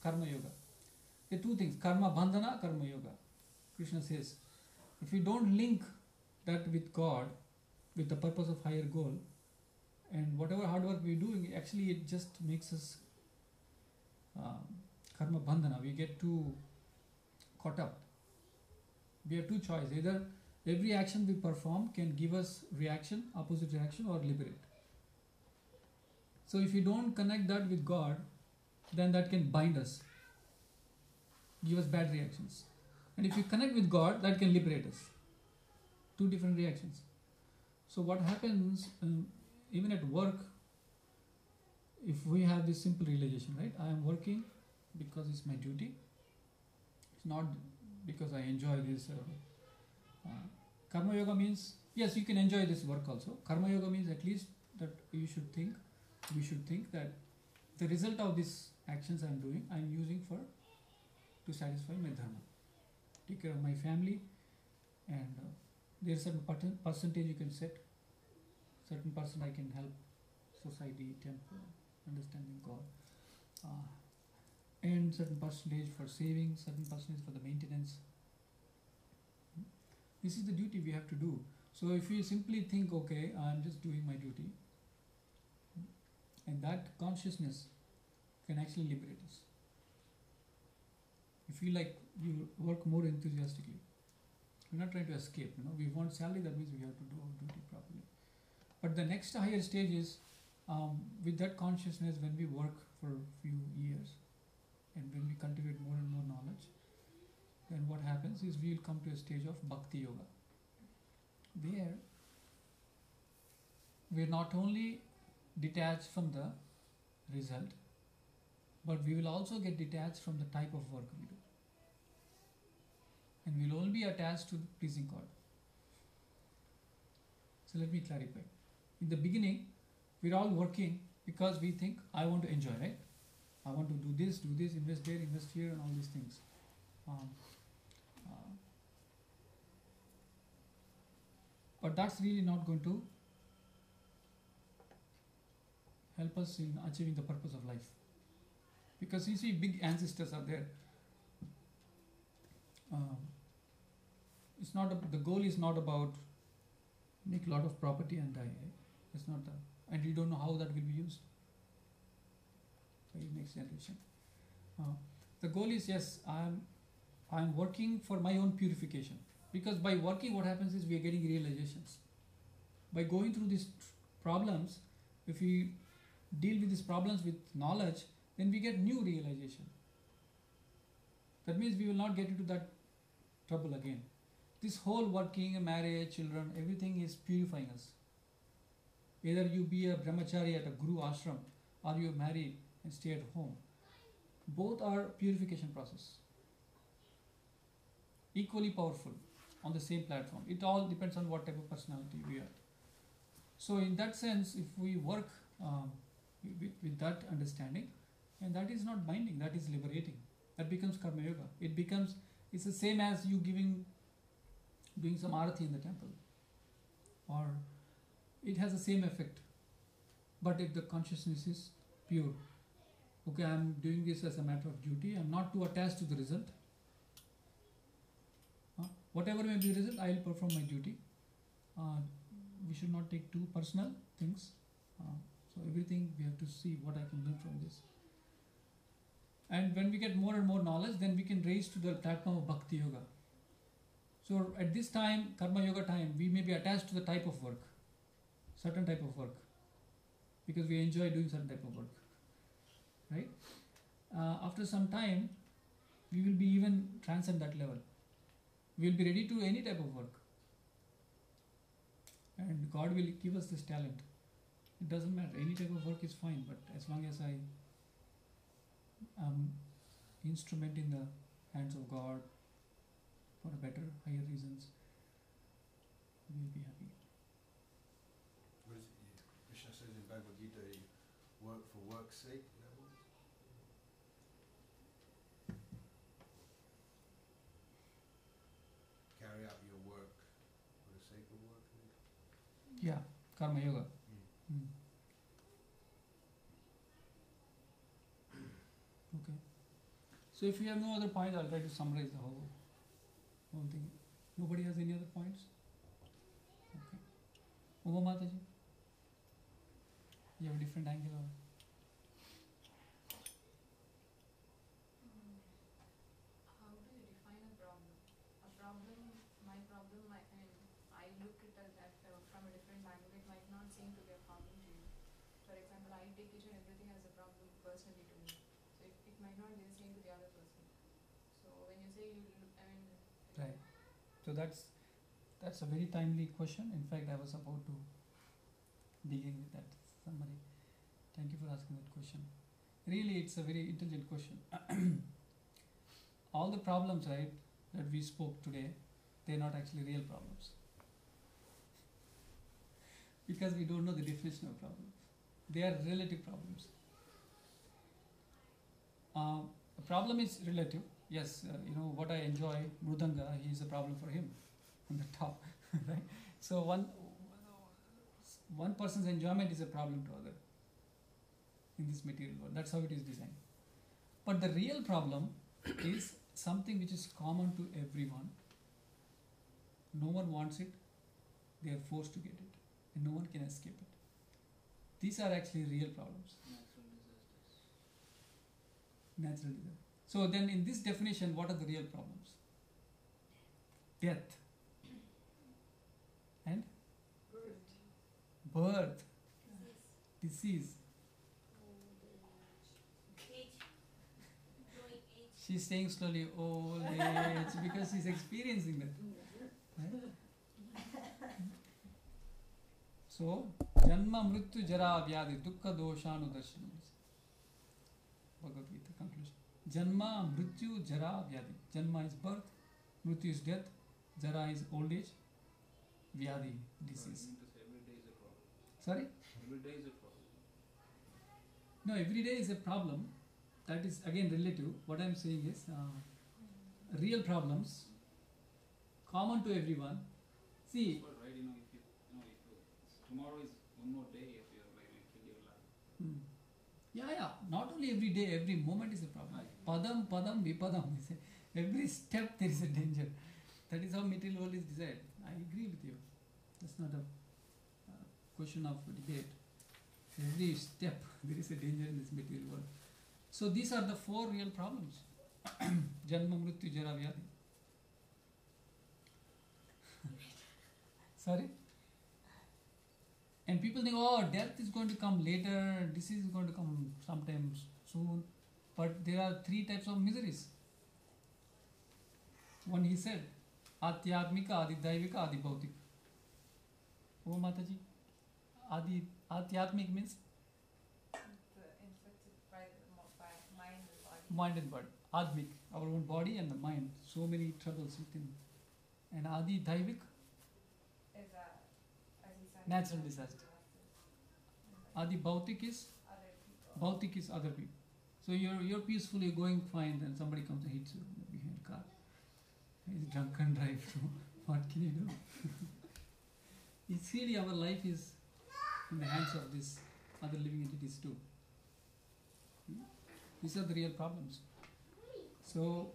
Karma yoga. There are two things, karma bandhana, karma yoga. Krishna says, if we don't link that with God, with the purpose of higher goal, and whatever hard work we're doing, actually it just makes us karma bandhana. We get too caught up. We have two choices. Either every action we perform can give us reaction, opposite reaction, or liberate. So if you don't connect that with God, then that can bind us, give us bad reactions. And if you connect with God, that can liberate us. Two different reactions. So what happens, even at work, if we have this simple realization, right? I am working because it's my duty. It's not because I enjoy this. Karma yoga means, yes, you can enjoy this work also. Karma yoga means at least that we should think that the result of these actions I am doing, I am using to satisfy my dharma, take care of my family, and there is a certain percentage you can set. Certain percent I can help society, temple, understanding God, and certain percentage for saving, certain percentage for the maintenance. This is the duty we have to do. So if you simply think, okay, I am just doing my duty, And that consciousness can actually liberate us. You feel like you work more enthusiastically. We're not trying to escape, we want salary, that means we have to do our duty properly. But the next higher stage is with that consciousness, when we work for a few years and when we cultivate more and more knowledge, then what happens is we will come to a stage of bhakti yoga. There, we are not only detached from the result, but we will also get detached from the type of work we do. And we will only be attached to pleasing God. So let me clarify. In the beginning, we're all working because we think, I want to enjoy, right? I want to do this, invest there, invest here, and all these things. But that's really not going to help us in achieving the purpose of life. Because you see, big ancestors are there. It's not the goal is not about make a lot of property and die. Right? It's not that, and you don't know how that will be used by the next generation. The goal is, yes, I'm working for my own purification, because by working, what happens is we are getting realizations. By going through these problems, if we deal with these problems with knowledge, then we get new realization. That means we will not get into that trouble again. This whole working, marriage, children, everything is purifying us. Either you be a brahmachari at a guru ashram, or you are married and stay at home. Both are purification process. Equally powerful on the same platform. It all depends on what type of personality we are. So in that sense, if we work with that understanding, and that is not binding, that is liberating. That becomes karma yoga. It's the same as you doing some arati in the temple. Or it has the same effect. But if the consciousness is pure, okay, I'm doing this as a matter of duty, I'm not too attached to the result. Whatever may be the result, I will perform my duty. We should not take too personal things. So everything we have to see what I can learn from this. And when we get more and more knowledge, then we can raise to the platform of bhakti yoga. So at this time, karma yoga time, we may be attached to the type of work, certain type of work, because we enjoy doing certain type of work, right? After some time, we will be even transcend that level. We will be ready to any type of work. And God will give us this talent. It doesn't matter. Any type of work is fine, but as long as I am instrument in the hands of God for a better, higher reasons, we will be happy. What is it? Krishna says in Bhagavad Gita, work for work's sake. Carry out your work for the sake of work. Yeah, karma yoga. Okay. So if you have no other points, I'll try to summarize the whole thing. Nobody has any other points? Okay. Uma Mataji? You have a different angle or? How do you define a problem? A problem, my problem, I look at that from a different angle. It might not seem to be a problem to you. For example, I take each and everything as a problem personally to me. So it might not be the same to the other person. So when you say Right. So that's a very timely question. In fact, I was about to begin with that summary. Thank you for asking that question. Really, it's a very intelligent question. All the problems, right, that we spoke today, they're not actually real problems. Because we don't know the definition of problems. They are relative problems. A problem is relative. Yes, what I enjoy, Mridanga, is a problem for him on the top, right? So one person's enjoyment is a problem to other in this material world. That's how it is designed. But the real problem is something which is common to everyone. No one wants it. They are forced to get it. And no one can escape it. These are actually real problems. Natural disasters. Natural disaster. So then in this definition, what are the real problems? Death. And? Birth. Disease. She's saying slowly, old age, because she's experiencing that. Right? So, Janma Mrityu Jara Vyadi Dukkha Doshanu Darshanam. Bhagavad Gita conclusion. Janma Mrityu Jara Vyadi. Janma is birth, Mrityu is death, Jara is old age, Vyadi, disease. Every day is a problem. Sorry? Every day is a problem. No, every day is a problem. That is again relative. What I am saying is real problems, common to everyone. See, But right, if you tomorrow is one more day if you're like kill your life. yeah. Not only every day, every moment is a problem. Padam, padam, vipadam. Every step there is a danger. That is how material world is designed. I agree with you. That's not a question of debate. Every step there is a danger in this material world. So these are the four real problems. Janma, Mrityu, Jara, Vyadi. Sorry? And people think, oh, death is going to come later, disease is going to come sometime soon. But there are three types of miseries. One he said, Atyatmika, Adi Daivika, Adi Bhautik. Oh Mataji, Adi Atyatmik means Infected by mind and body. mind and body. Admik, our own body and the mind. So many troubles within. And Adi Daivik, Is as he said, natural disaster. Adi Bhautik is Other people. Bhautik is other people. So you're peacefully going fine, then somebody comes and hits you behind the car. He's drunk and drive. What can you do? It's really our life is in the hands of these other living entities too. These are the real problems. So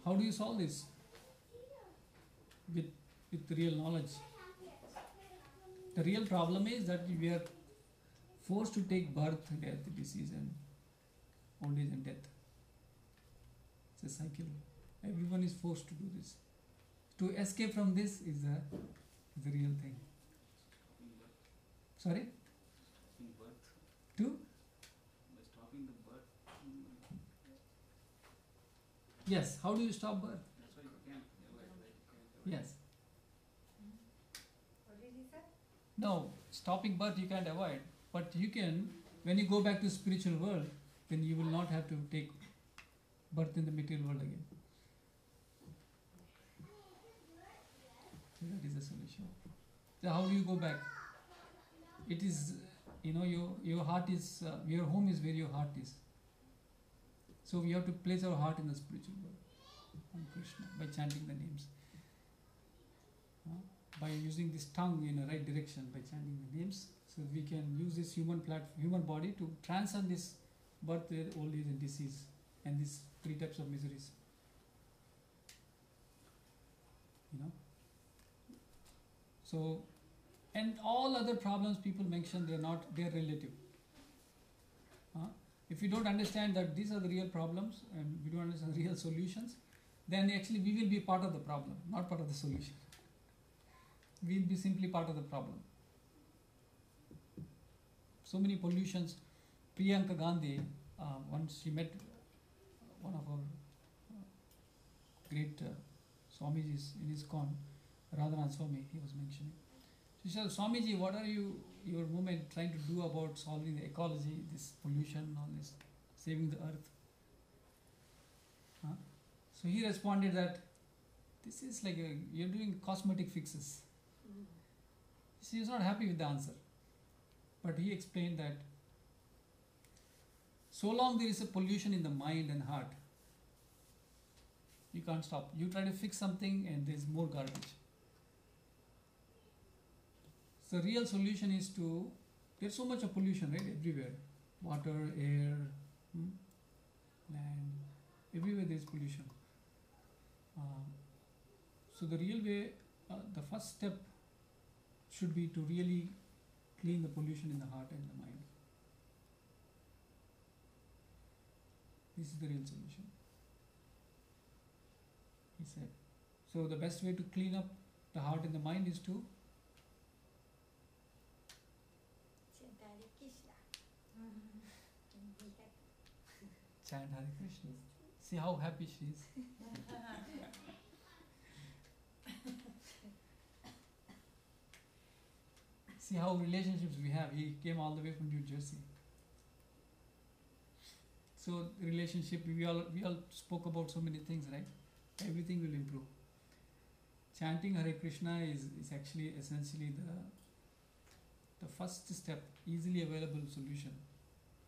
how do you solve this? With the real knowledge. The real problem is that we are forced to take birth, death, disease and old age and death. It's a cycle. Everyone is forced to do this. To escape from this is the real thing. Stopping birth. Sorry? Stopping birth. To? By stopping the birth. Yes. How do you stop birth? That's why you can't avoid, right? You can't avoid. Yes. What did he say? No, stopping birth you can't avoid. But you can, when you go back to spiritual world, then you will not have to take birth in the material world again. So that is the solution. So how do you go back? It is, your heart is, your home is where your heart is. So we have to place our heart in the spiritual world, on Krishna, by chanting the names. By using this tongue in the right direction, by chanting the names, so we can use this human body to transcend this birth, old age and disease, and these three types of miseries. So, and all other problems people mention, they're relative. If you don't understand that these are the real problems and we don't understand the real solutions, then actually we will be part of the problem, not part of the solution. We'll be simply part of the problem. So many pollutions. Priyanka Gandhi, once she met one of our great Swamijis in ISKCON, Radhanath Swami, he was mentioning. She said, Swamiji, what are your movement trying to do about solving the ecology, this pollution, all this, saving the earth? So he responded that this is like you're doing cosmetic fixes. She was not happy with the answer. But he explained that so long there is a pollution in the mind and heart, you can't stop. You try to fix something and there's more garbage. So real solution is there's so much of pollution, right, everywhere. Water, air, land, everywhere there is pollution. So the real way, the first step should be to really clean the pollution in the heart and the mind. This is the real solution, he said. So the best way to clean up the heart and the mind is to chant Hare Krishna. See how happy she is. See how relationships we have. He came all the way from New Jersey. So relationship, we all spoke about so many things, right? Everything will improve. Chanting Hare Krishna is actually essentially the first step, easily available solution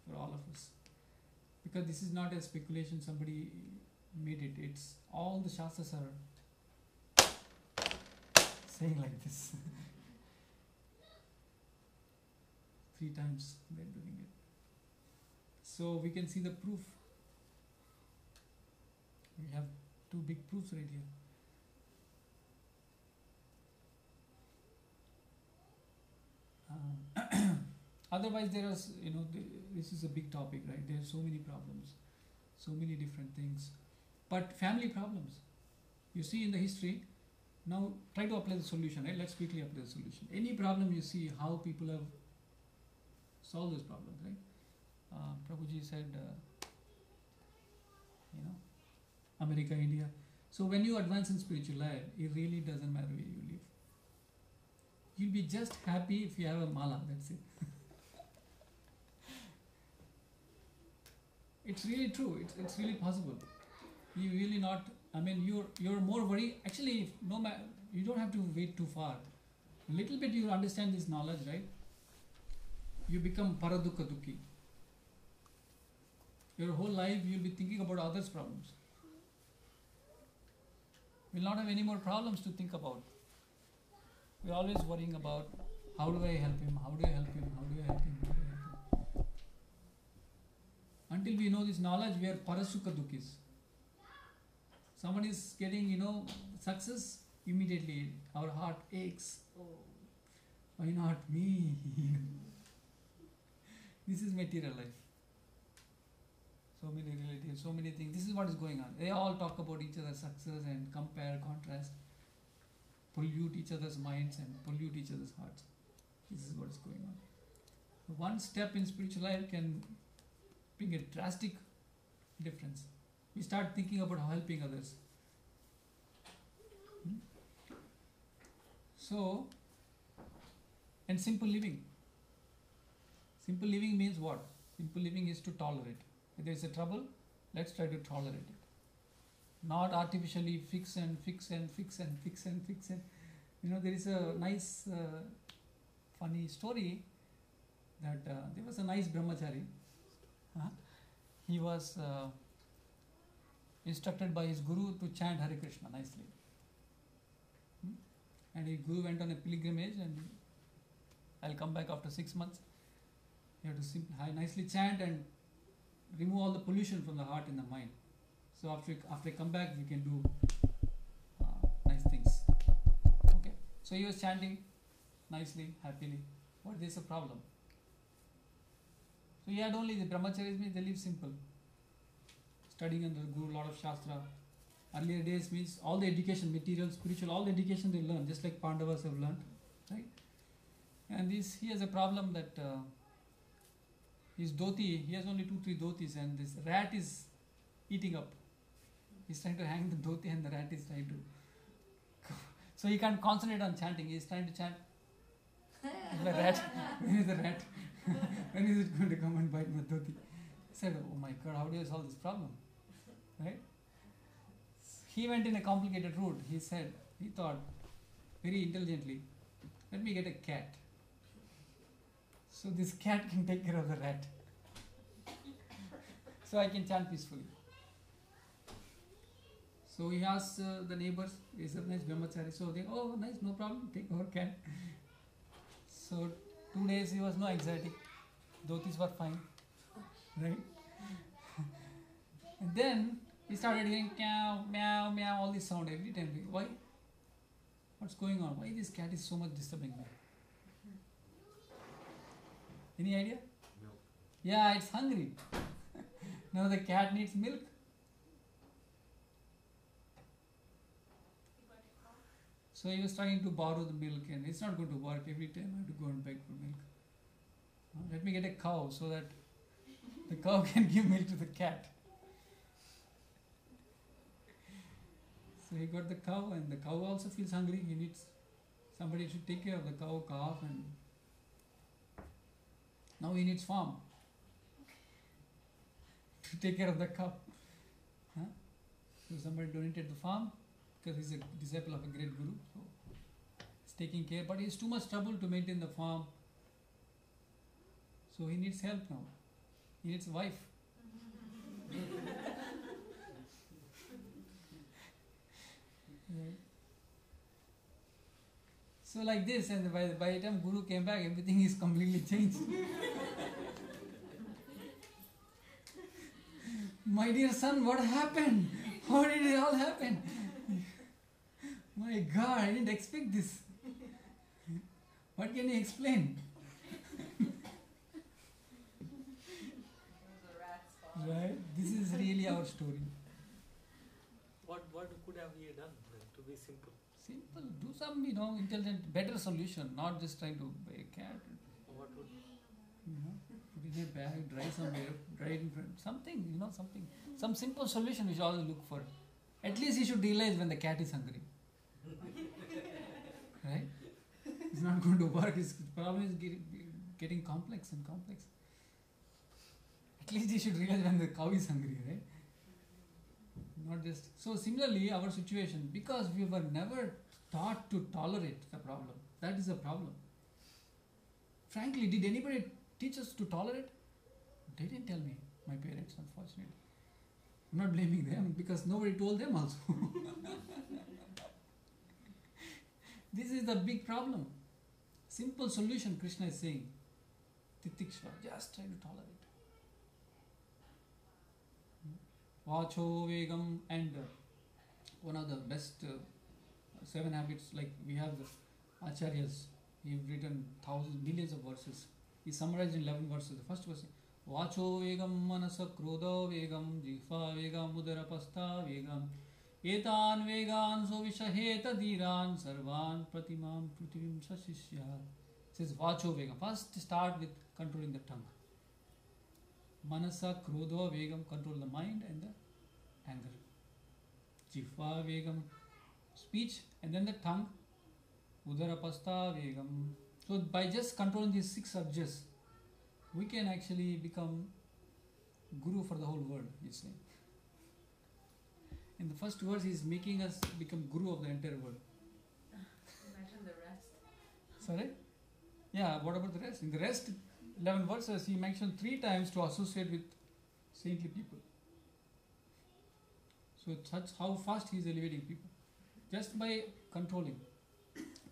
for all of us. Because this is not a speculation, somebody made it. It's all the Shastras are saying like this. 3 times they're doing it. So we can see the proof. We have 2 big proofs right here. Otherwise, there are, this is a big topic, right? There are so many problems, so many different things. But family problems, you see in the history, now try to apply the solution, right? Let's quickly apply the solution. Any problem you see, how people have solved those problems, right? Prabhuji said, America, India. So when you advance in spiritual life, it really doesn't matter where you live. You'll be just happy if you have a mala, that's it. It's really true, it's really possible. You really not, you're more worried. Actually, you don't have to wait too far. A little bit you understand this knowledge, right? You become paradukha dukhi. Your whole life you'll be thinking about others' problems. We'll not have any more problems to think about. We're always worrying about how do I help him, how do I help him, how do I help him, how do I help him. Until we know this knowledge, we are parasukha dukhis. Someone is getting, success, immediately our heart aches. Oh, why not me? This is material life. So many relatives, so many things. This is what is going on. They all talk about each other's success and compare, contrast, pollute each other's minds and pollute each other's hearts. This is what is going on. One step in spiritual life can bring a drastic difference. We start thinking about helping others. So, and simple living. Simple living means what? Simple living is to tolerate. If there is a trouble, let's try to tolerate it. Not artificially fix and fix and fix and fix and fix and. There is a nice, funny story that there was a nice brahmachari. He was instructed by his guru to chant Hare Krishna nicely. And his guru went on a pilgrimage, and I'll come back after 6 months. You have to nicely chant and remove all the pollution from the heart and the mind. So after I come back, we can do nice things. Okay. So he was chanting nicely, happily. But there's a problem. So he had only the brahmacharis means they live simple. Studying under the guru, lot of shastra. Earlier days means all the education, material, spiritual, all the education they learn, just like Pandavas have learned, right? And he has a problem that his dhoti, he has only 2-3 dhotis, and this rat is eating up. He's trying to hang the dhoti and the rat is trying to. So he can't concentrate on chanting. He's trying to chant. The rat, when is the rat? When is it going to come and bite my dhoti? He said, oh my God, how do I solve this problem? Right? He went in a complicated route. He thought very intelligently, let me get a cat. So this cat can take care of the rat. So I can chant peacefully. So he asked the neighbors, is a nice brahmachari. So they, oh nice, no problem, take our cat. So 2 days he was no anxiety. Dhotis were fine. Right? And then he started hearing meow, meow, meow, all this sound every time. Why? What's going on? Why this cat is so much disturbing me? Any idea? Milk. Yeah, it's hungry. Now the cat needs milk. So he was trying to borrow the milk, and it's not going to work. Every time I have to go and beg for milk. Let me get a cow so that the cow can give milk to the cat. So he got the cow, and the cow also feels hungry. He needs somebody to take care of the cow, calf, and now he needs farm to take care of the cow. Huh? So somebody donated the farm because he's a disciple of a great guru. So he's taking care, but it's too much trouble to maintain the farm. So he needs help now. He needs a wife. Right. So like this, and by the time Guru came back, everything is completely changed. My dear son, what happened? How did it all happen? My God, I didn't expect this. What can you explain? Right? This is really our story. What could have he done then, to be simple? Simple. Do some, intelligent, better solution, not just trying to buy a cat. What would Put in a bag, dry somewhere, dry it in front. Something, something. Some simple solution we should always look for. At least he should realize when the cat is hungry. Right? It's not going to work. His problem is getting complex and complex. At least he should realize when the cow is hungry, right? Not just. So similarly, our situation, because we were never taught to tolerate the problem. That is a problem. Frankly, did anybody teach us to tolerate? They didn't tell me, my parents, unfortunately. I'm not blaming them because nobody told them also. This is the big problem. Simple solution, Krishna is saying. Titikshva, just try to tolerate. Vacho Vegam, and one of the best 7 habits, like we have the Acharyas, he's written thousands, millions of verses. He summarized in 11 verses. The first verse, Vacho Vegam Manasa Krodha Vegam Jihva Vegam Udarapastha Vegam Etan Vegan Sovishaheta Dhiran Sarvan Pratimam Prithivim Sashishya. It says Vacho Vegam. First start with controlling the tongue. Manasa Krodha Vegam, control the mind and the anger. Jihva Vegam, speech, and then the tongue. Udarapastha Vegam. So by just controlling these 6 subjects, we can actually become guru for the whole world, he's saying. In the first verse, he's making us become guru of the entire world. Imagine the rest. Sorry? Yeah, what about the rest? In the rest 11 verses, he mentioned 3 times to associate with saintly people. So that's how fast he is elevating people. Just by controlling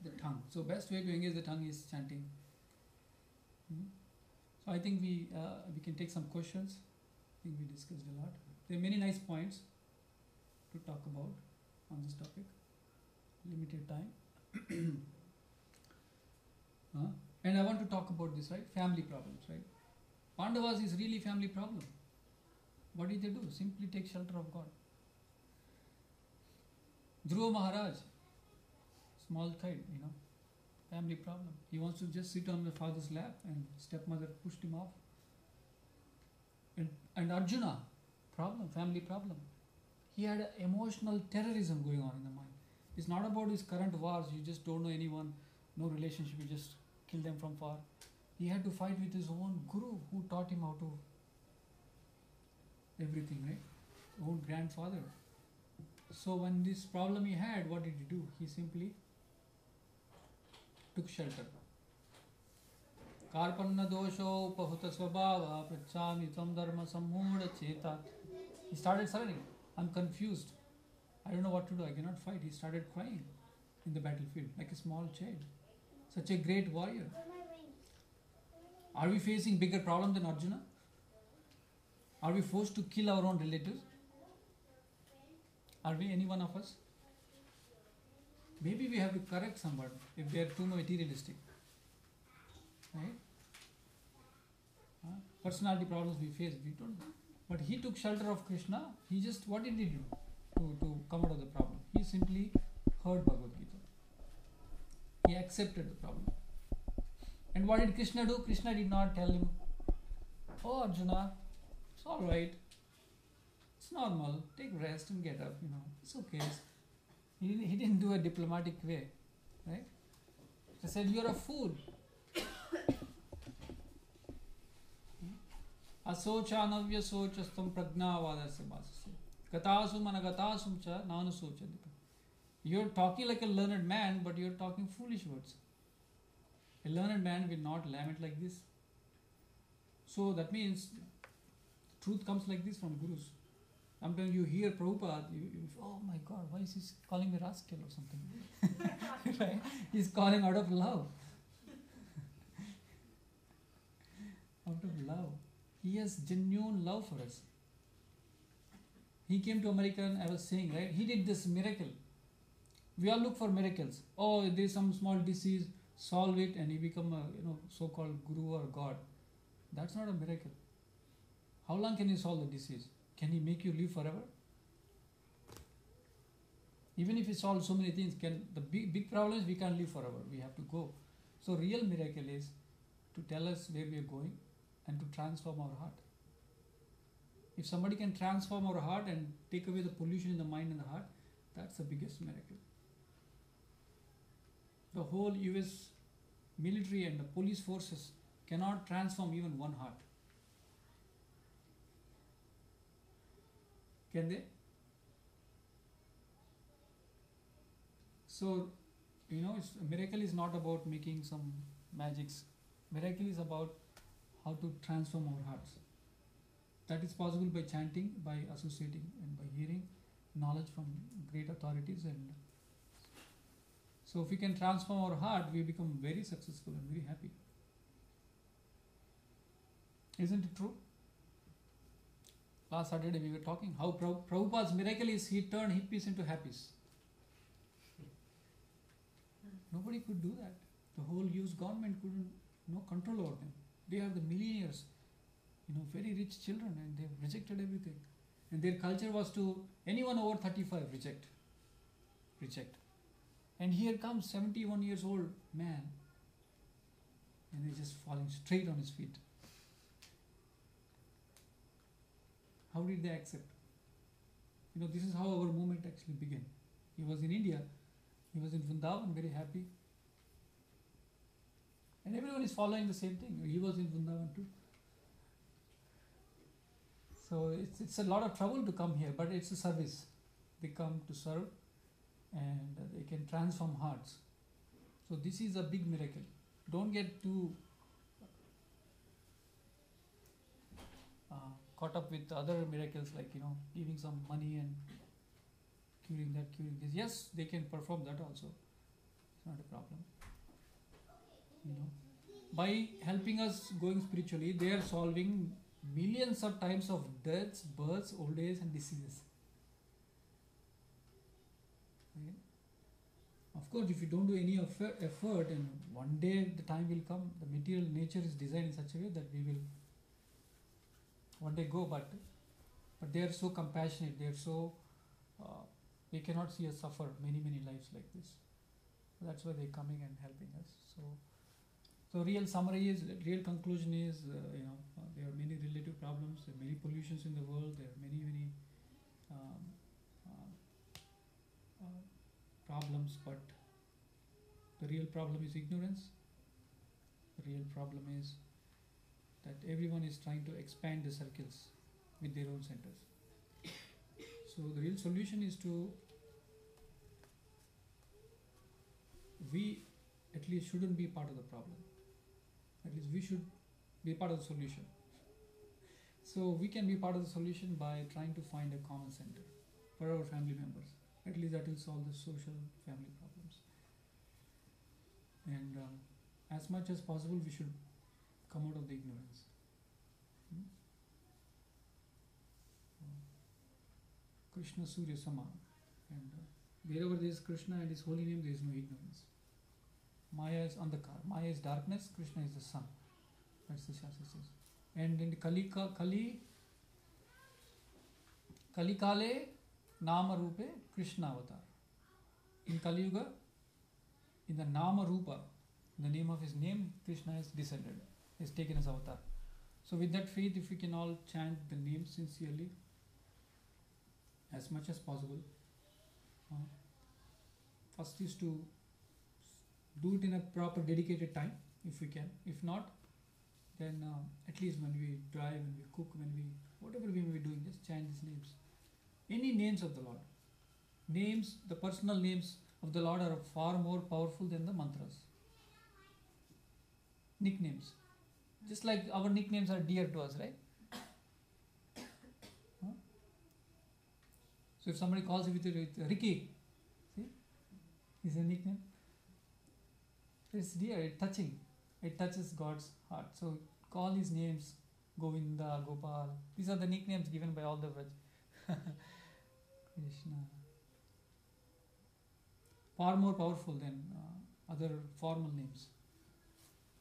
the tongue. So best way to engage the tongue is chanting. So I think we can take some questions. I think we discussed a lot. There are many nice points to talk about on this topic. Limited time. And I want to talk about this, right? Family problems, right? Pandavas is really family problem. What did they do? Simply take shelter of God. Dhruva Maharaj, small kid, family problem. He wants to just sit on the father's lap, and stepmother pushed him off. And Arjuna, problem, family problem. He had emotional terrorism going on in the mind. It's not about his current wars. You just don't know anyone, no relationship. You just kill them from far. He had to fight with his own guru who taught him how to everything, right? Own grandfather. So when this problem he had, what did he do? He simply took shelter. Karpanna dosho upahuta svabhava prachami tam dharma sammuda cheta. He started surrendering. I'm confused. I don't know what to do. I cannot fight. He started crying in the battlefield like a small child. Such a great warrior. Are we facing bigger problem than Arjuna? Are we forced to kill our own relatives? Are we, any one of us? Maybe we have to correct someone if they are too materialistic. Right? personality problems we face, we don't. But he took shelter of Krishna. He just, what did he do to come out of the problem? He simply heard Bhagavad Gita. He accepted the problem. And what did Krishna do? Krishna did not tell him, "Oh Arjuna, it's all right. It's normal. Take rest and get up. It's okay." He didn't do a diplomatic way, right? He said, "You're a fool. Asochanavya sochastam pragnavadasya bhasasya. Gatasum anagatasum cha nanusochadika." You're talking like a learned man, but you're talking foolish words. A learned man will not lament like this. So that means truth comes like this from gurus. Sometimes you hear Prabhupada, you oh my God, why is he calling me rascal or something? Right? He's calling out of love. Out of love. He has genuine love for us. He came to America and I was saying, right? He did this miracle. We all look for miracles. Oh, there's some small disease, solve it, and he become a so-called guru or God. That's not a miracle. How long can he solve the disease? Can he make you live forever? Even if he solves so many things, the big problem is we can't live forever. We have to go. So real miracle is to tell us where we are going and to transform our heart. If somebody can transform our heart and take away the pollution in the mind and the heart, that's the biggest miracle. The whole US military and the police forces cannot transform even one heart. Can they? So, miracle is not about making some magics. Miracle is about how to transform our hearts. That is possible by chanting, by associating, and by hearing knowledge from great authorities. And so if we can transform our heart, we become very successful and very happy. Isn't it true? Last Saturday we were talking how Prabhupada's miracle is he turned hippies into happies. Nobody could do that. The whole US government couldn't control over them. They have the millionaires, very rich children, and they've rejected everything. And their culture was to anyone over 35 reject. And here comes 71 years old man, and he's just falling straight on his feet. How did they accept? This is how our movement actually began. He was in India, he was in Vrindavan, very happy. And everyone is following the same thing. He was in Vrindavan too. So it's a lot of trouble to come here, but it's a service. They come to serve and they can transform hearts. So this is a big miracle. Don't get too caught up with other miracles like giving some money and curing that, curing this. Yes, they can perform that also. It's not a problem. By helping us going spiritually, they are solving millions of times of deaths, births, old age and diseases. Okay? Of course, if you don't do any effort, and one day the time will come, the material nature is designed in such a way that we will one day go, but they are so compassionate, they are so they cannot see us suffer many lives like this. So that's why they're coming and helping us. So real summary is, real conclusion is, there are many relative problems, there are many pollutions in the world, there are many problems, but the real problem is ignorance. The real problem is that everyone is trying to expand the circles with their own centers. So the real solution is we at least shouldn't be part of the problem. At least we should be part of the solution. So we can be part of the solution by trying to find a common center for our family members. At least that will solve the social family problems. And as much as possible, we should come out of the ignorance. Krishna Surya Sama. And wherever there is Krishna and His holy name, there is no ignorance. Maya is Andhakar. Maya is darkness, Krishna is the sun. That's the Shastra says. And in Kali Kale Nama Rupe Krishna avatar. In Kali Yuga, in the Nama Rupa, in the name of his name, Krishna has descended, has taken his avatar. So with that faith, if we can all chant the name sincerely, as much as possible, first is to do it in a proper dedicated time, if we can. If not, then at least when we drive, when we cook, whatever we may be doing, just chant these names. Any names of the Lord. Names, the personal names of the Lord are far more powerful than the mantras. Nicknames. Just like our nicknames are dear to us, right? So if somebody calls you with Ricky, see, is a nickname. It's dear, it's touching. It touches God's heart. So call these names, Govinda, Gopal. These are the nicknames given by all the Vraj. Krishna. Far more powerful than other formal names.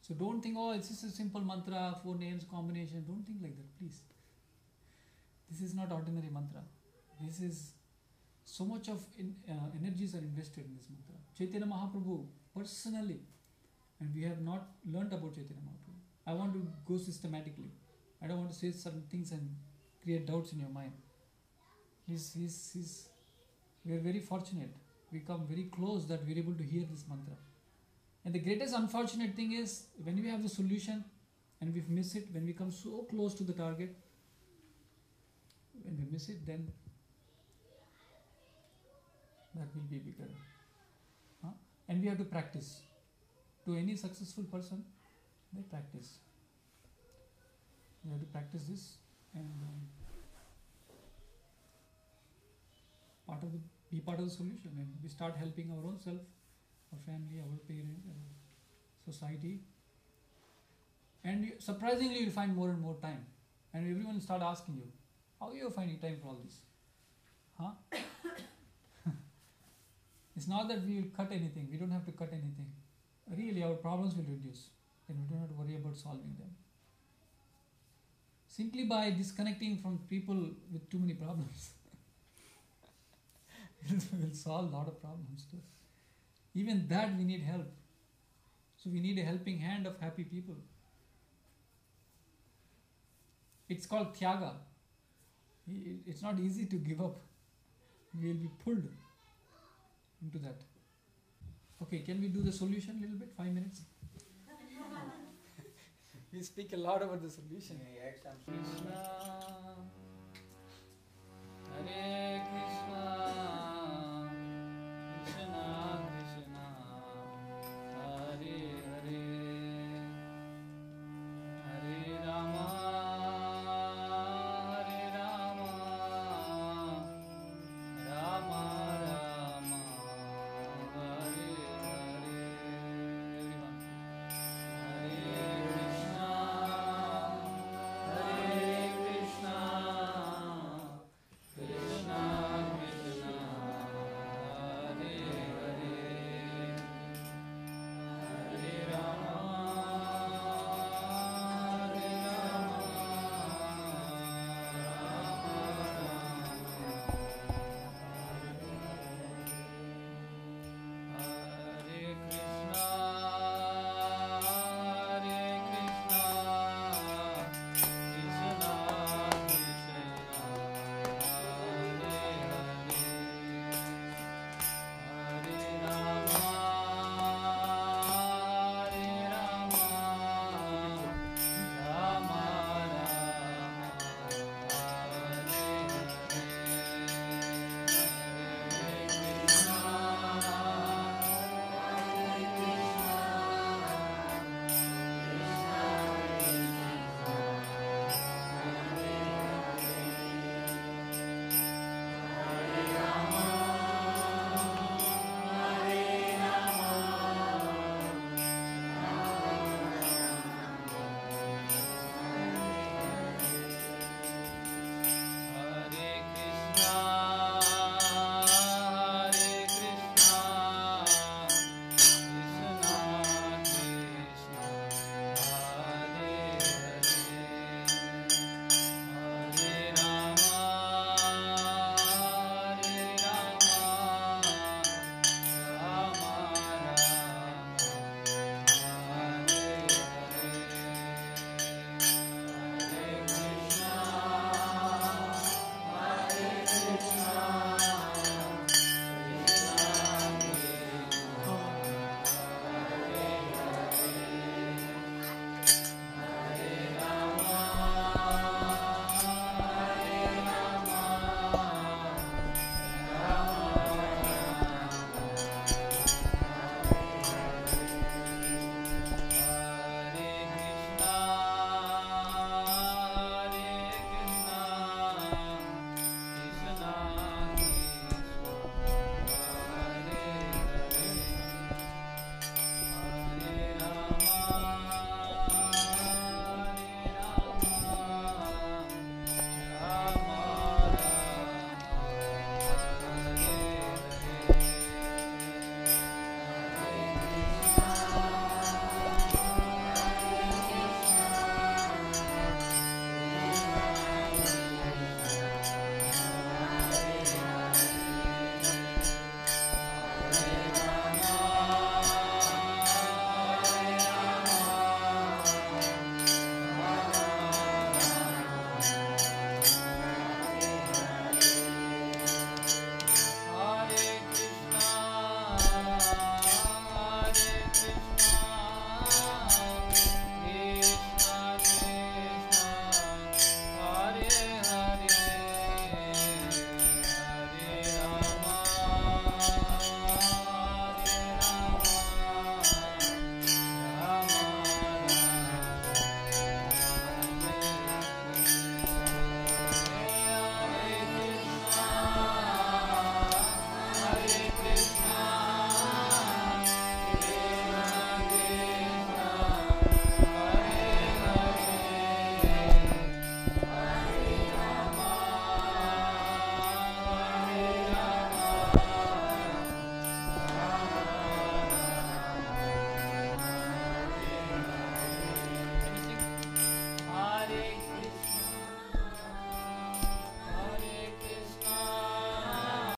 So don't think, oh, it's just a simple mantra, 4 names combination. Don't think like that, please. This is not ordinary mantra. This is so much of energies are invested in this mantra. Chaitanya Mahaprabhu personally, and we have not learnt about Chaitanya Mahaprabhu. I want to go systematically. I don't want to say certain things and create doubts in your mind. We are very fortunate. We come very close that we are able to hear this mantra. And the greatest unfortunate thing is when we have the solution and we miss it, when we come so close to the target, when we miss it, then that will be bigger. And we have to practice. To any successful person, they practice. We have to practice this, and be part of the solution, and we start helping our own self, our family, our parents, our society. And surprisingly, you find more and more time, and everyone will start asking you, how are you finding time for all this? It's not that we will cut anything. We don't have to cut anything. Really, our problems will reduce, and we don't have to worry about solving them. Simply by disconnecting from people with too many problems, we'll solve a lot of problems too. Even that we need help. So we need a helping hand of happy people. It's called Tyaga. It's not easy to give up. We will be pulled into that. Okay, can we do the solution a little bit? 5 minutes? We speak a lot about the solution. Krishna, Hare Krishna.